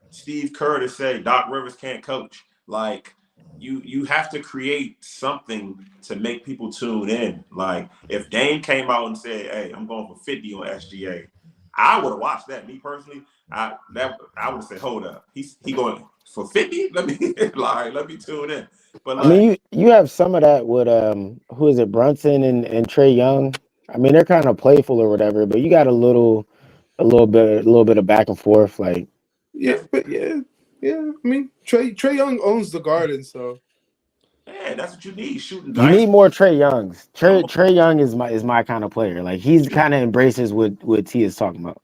Steve Kerr to say Doc Rivers can't coach. Like you have to create something to make people tune in. Like if Dame came out and said, "Hey, I'm going for 50 on SGA," I would have watched that. Me personally, I would have said, hold up, he going for 50? Let me let me tune in. But I mean, you have some of that with who is it, Brunson and Trey Young. I mean, they're kind of playful or whatever, but you got a little bit of back and forth. Like, Yeah, but yeah. I mean, Trey Young owns the Garden, so yeah, that's what you need. Shooting you dice. need more Trey Youngs. Come on. Trey Young is my kind of player. Like, he's kind of embraces what T is talking about.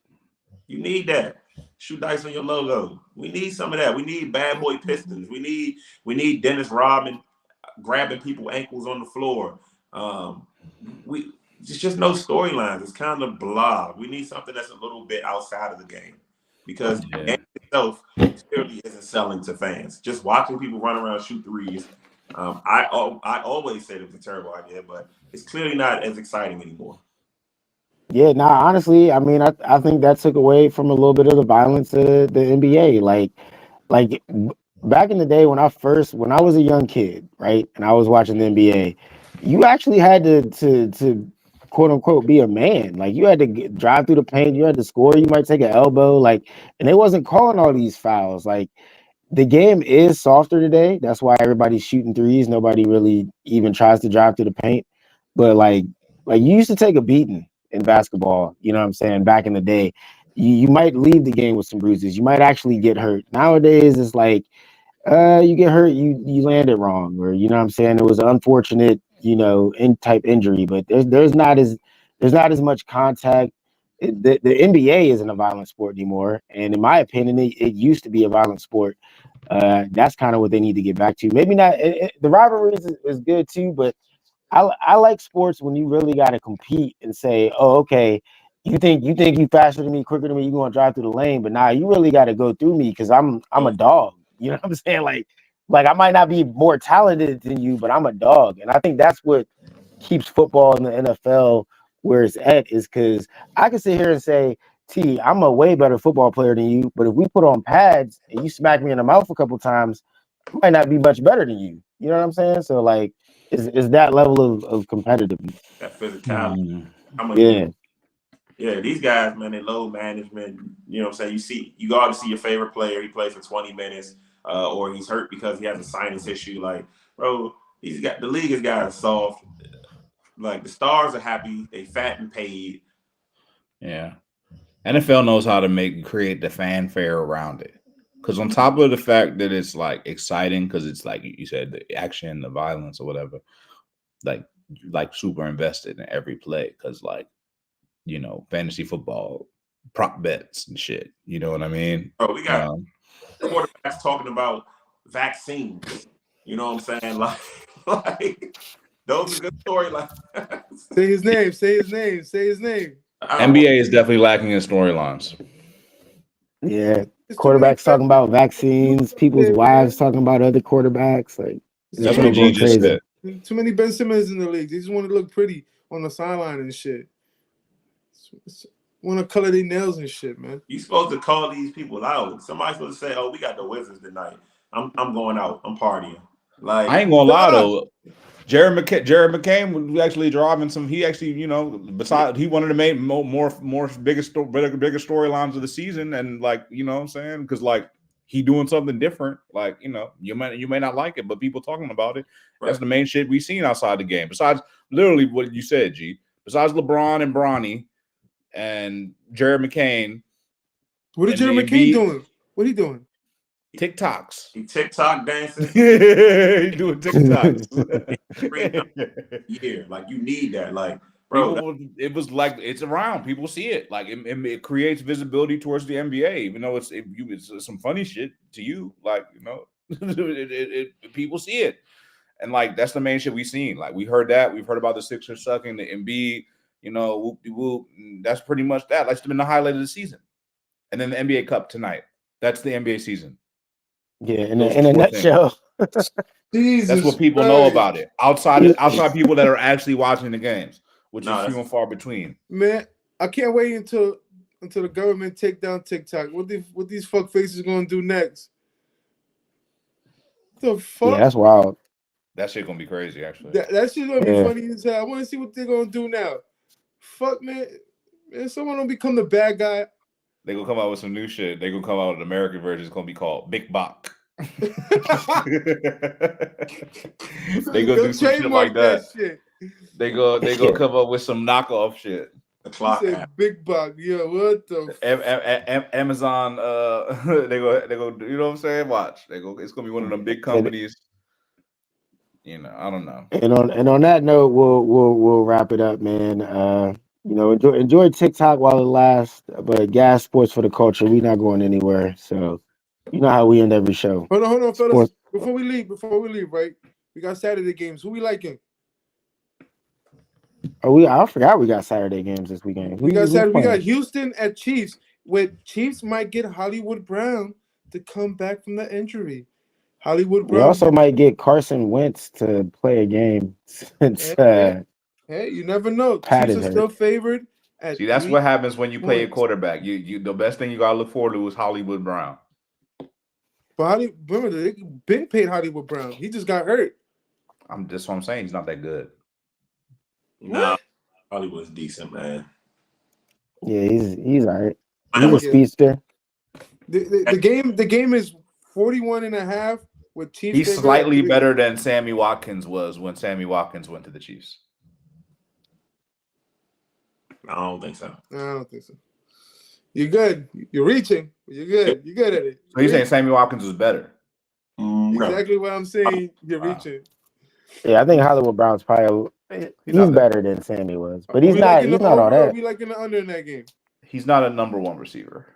You need that. Shoot dice on your logo. We need some of that. We need bad boy Pistons. We need Dennis Rodman grabbing people ankles on the floor. It's just no storylines. It's kind of blah. We need something that's a little bit outside of the game because the game itself clearly isn't selling to fans. Just watching people run around shoot threes. I always said it was a terrible idea, but it's clearly not as exciting anymore. Yeah, nah, honestly, I mean, I think that took away from a little bit of the violence of the NBA. Like back in the day when I was a young kid, right, and I was watching the NBA, you actually had to quote unquote be a man. Like you had to drive through the paint, you had to score. You might take an elbow, like, and they wasn't calling all these fouls. Like the game is softer today. That's why everybody's shooting threes. Nobody really even tries to drive through the paint. But like you used to take a beating in basketball. You know what I'm saying? Back in the day, you might leave the game with some bruises. You might actually get hurt. Nowadays, it's like you get hurt, you landed wrong, or you know what I'm saying? It was an unfortunate, in type injury, but there's not as much contact. The NBA isn't a violent sport anymore, and in my opinion, it used to be a violent sport. That's kind of what they need to get back to. Maybe not. The rivalries is good too, but I like sports when you really got to compete and say, oh, okay, you faster than me, quicker than me, you gonna drive through the lane, but nah, you really got to go through me because I'm a dog. You know what I'm saying? Like I might not be more talented than you, but I'm a dog, and I think that's what keeps football in the NFL where it's at is because I can sit here and say, T, I'm a way better football player than you, but if we put on pads and you smack me in the mouth a couple times, I might not be much better than you. You know what I'm saying? So like, is that level of competitiveness? That physicality. How much? Yeah. Yeah, these guys, man, they load management. You know what I'm saying? You go out to see your favorite player. He plays for 20 minutes, or he's hurt because he has a sinus issue. Like, bro, the league has got soft. Like the stars are happy. They fat and paid. Yeah. NFL knows how to create the fanfare around it. Because on top of the fact that it's like exciting, because it's like you said, the action, the violence, or whatever, like super invested in every play. Because fantasy football, prop bets and shit. You know what I mean? Bro, we got quarterbacks talking about vaccines. You know what I'm saying? Like those are good storylines. Say his name. Say his name. Say his name. NBA is definitely lacking in storylines. Yeah. Quarterbacks talking about vaccines, people's wives talking about other quarterbacks. Like that's what G just said. Too many Ben Simmons in the league. They just want to look pretty on the sideline and shit. Want to color their nails and shit, man. You supposed to call these people out. Somebody's supposed to say, "Oh, we got the Wizards tonight. I'm going out. I'm partying." Like I ain't gonna lie though. Jared McCain was actually driving some. He actually, besides he wanted to make more bigger storylines of the season, and what I'm saying, because he doing something different. You may not like it, but people talking about it. Right. That's the main shit we seen outside the game. Besides, literally what you said, G. Besides LeBron and Bronny and Jared McCain. What is Jared McCain doing? What he doing? TikToks. He TikTok dancing. He doing TikToks. Yeah, like you need that. Like, bro, it was like it's around. People see it. Like it creates visibility towards the NBA, even though it's some funny shit to you. People see it, and that's the main shit we seen. Like we heard that. We've heard about the Sixers sucking, the Embiid. Whoop-de-whoop. That's pretty much that. That's been the highlight of the season, and then the NBA Cup tonight. That's the NBA season. Yeah, in a nutshell. That's what people know about it. Outside people that are actually watching the games, which is few and far between. Man, I can't wait until the government take down TikTok. What these fuck faces gonna do next? The fuck? Yeah, that's wild. That shit gonna be crazy, actually. That shit gonna be funny as hell. I want to see what they're gonna do now. Fuck, man. Man, someone don't become the bad guy. They gonna come out with some new shit. They gonna come out with an American version. It's gonna be called Big Bok. They gonna do some shit like that. Shit. They go come up with some knockoff shit. The He clock said app. big buck. Yeah, what the Amazon. They go. You know what I'm saying? Watch. It's gonna be one of them big companies. You know, I don't know. And on that note, we'll wrap it up, man. You know, enjoy TikTok while it lasts, but gas sports for the culture. We not going anywhere. So you know how we end every show. Hold on, fellas. Sports. Before we leave, right? We got Saturday games. Who we liking? I forgot we got Saturday games this weekend. We got Who's We got playing? Houston at Chiefs. With Chiefs might get Hollywood Brown to come back from the injury. Hollywood We Brown. also might get Carson Wentz to play a game since Hey, you never know. Pat Chiefs is are still hurt. favored at See, that's 3 what happens when you play a points. quarterback. You the best thing you gotta look forward to is Hollywood Brown. But remember, they been paid Hollywood Brown. He just got hurt. That's what I'm saying. He's not that good. Nah, Hollywood's decent, man. Yeah, he's all right. I He's a never, speedster. The game is 41.5 with Chiefs. He's favored at slightly 3. better than Sammy Watkins was when Sammy Watkins went to the Chiefs. I don't think so. I don't think so. You're good. You're reaching. You're good. You're good at it. So you're saying Sammy Watkins was better? No. Exactly what I'm saying. You're reaching. Yeah, I think Hollywood Brown's probably he's not better than Sammy was, but Are he's we not. liking He's the not all over or that. Are we liking the under in that game? He's not a number one receiver.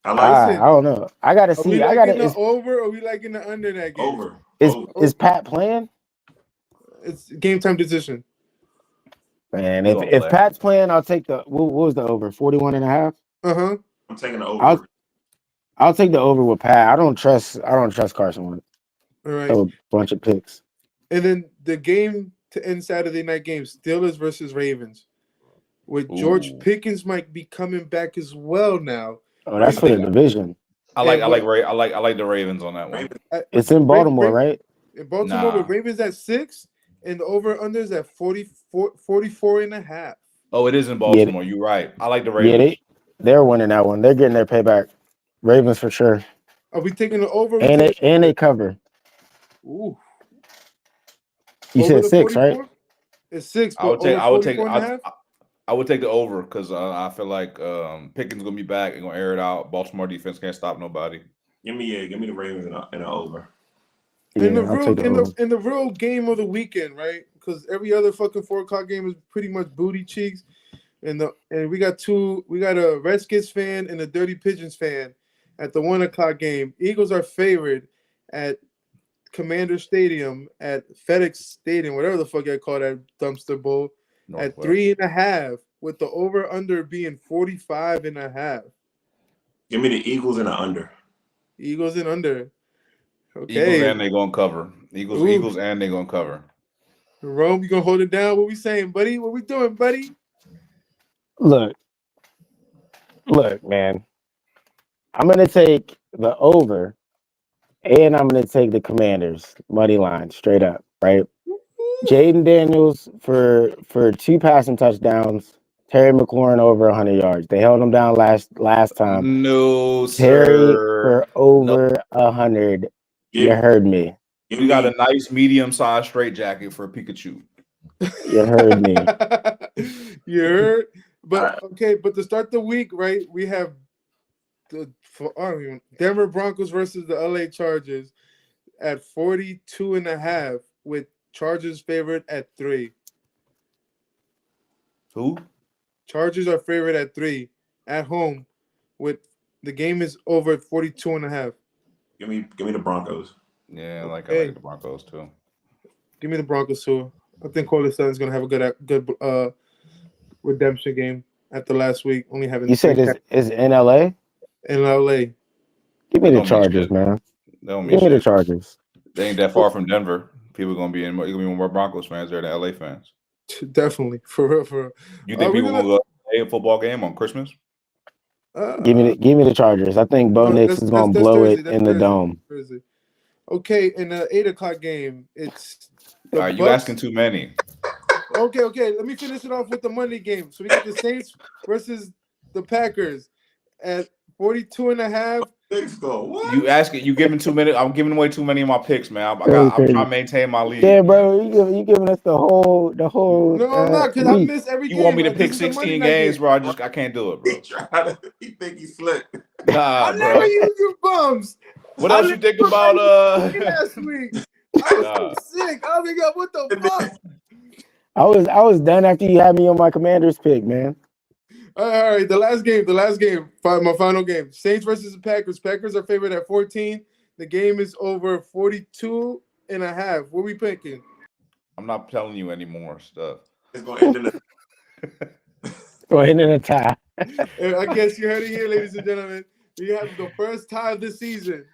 I like I don't know. I gotta Are we see. I liking gotta. the over or are we liking the under in that game? over. Is Pat playing? It's game time decision. Man, He gonna if play. Pat's playing, I'll take the. What was the over? 41.5. Uh-huh. I'm taking the over. I'll take the over with Pat. I don't trust Carson Wentz. All right. Throw a bunch of picks. And then the game to end Saturday night game, Steelers versus Ravens. With George Ooh. Pickens might be coming back as well now. Oh, that's for the division. I like the Ravens on that one. It's in Baltimore, right? In Baltimore, with Ravens at 6, and the over-unders at 44.5. Oh, it is in Baltimore. You're right. I like the Ravens. Yeah, they're winning that one. They're getting their payback. Ravens for sure. Are we taking the over? And they cover. Ooh. You Over said the 6, 44? right? It's 6. I would take the over because I feel like Pickens gonna be back and gonna air it out. Baltimore defense can't stop nobody. Give me the Ravens in an over. Yeah, in the real game of the weekend, right? Because every other fucking 4:00 game is pretty much booty cheeks, and we got a Redskins fan and a Dirty Pigeons fan at the 1:00 game. Eagles are favored at Commander Stadium at FedEx Stadium, whatever the fuck I call that dumpster bowl, at 3.5, with the over under being 45.5. Give me the Eagles in the under. Eagles and under. Okay. Eagles and they gonna cover. Eagles and they gonna cover. Rome, you gonna hold it down? What we saying, buddy? What we doing, buddy? Look, man. I'm gonna take the over, and I'm gonna take the Commanders money line straight up, right? Jaden Daniels for 2 passing touchdowns. Terry McLaurin over 100 yards. They held him down last time. No, Terry sir. for over 100. You heard me. We got a nice medium-sized straight jacket for Pikachu. You heard me. You heard? But okay, but to start the week, right? We have the Denver Broncos versus the LA Chargers at 42.5, with Chargers favored at 3. Who? Chargers are favored at 3 at home, with the game is over at 42.5. Give me the Broncos. Yeah, I like the Broncos too. Give me the Broncos too. I think Corley Sutton's gonna have a good redemption game after last week. Only having You said it's in LA? In LA. Give me the Chargers, man. Give me the Chargers. They ain't that far from Denver. People gonna be more Broncos fans there than LA fans. Definitely, for real. You think people gonna go to a football game on Christmas? Give me the Chargers. I think Bo Nix is gonna blow it in the dome. Thursday. Okay, in the 8:00 game, it's all right. You asking too many. Okay. Let me finish it off with the Monday game. So we got the Saints versus the Packers at 42.5. Big score. What? You giving too many. I'm giving away too many of my picks, man. I'm Crazy. trying to maintain my lead. Yeah, man. bro, you giving us the whole No, I'm not, because I week. miss every You game. want me to This pick is the Monday 16 night games, game. bro? I can't do it, bro. He think he's slick. Nah, I bro. never use you bums. What else you think about? Last week, I was Nah. so sick. I was like, what the fuck? I was done after you had me on my Commanders pick, man. All right. The last game. My final game. Saints versus the Packers. Packers are favored at 14. The game is over 42.5. What are we picking? I'm not telling you any more stuff. It's gonna end in a Go ahead in a tie. I guess you heard it here, ladies and gentlemen. We have the first tie of the season.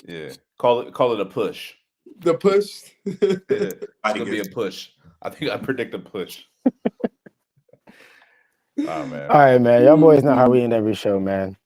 Yeah, call it a push. The push. Yeah, it's gonna be a push. I think I predict a push. Oh man. All right, man. Y'all boys know how we end every show, man.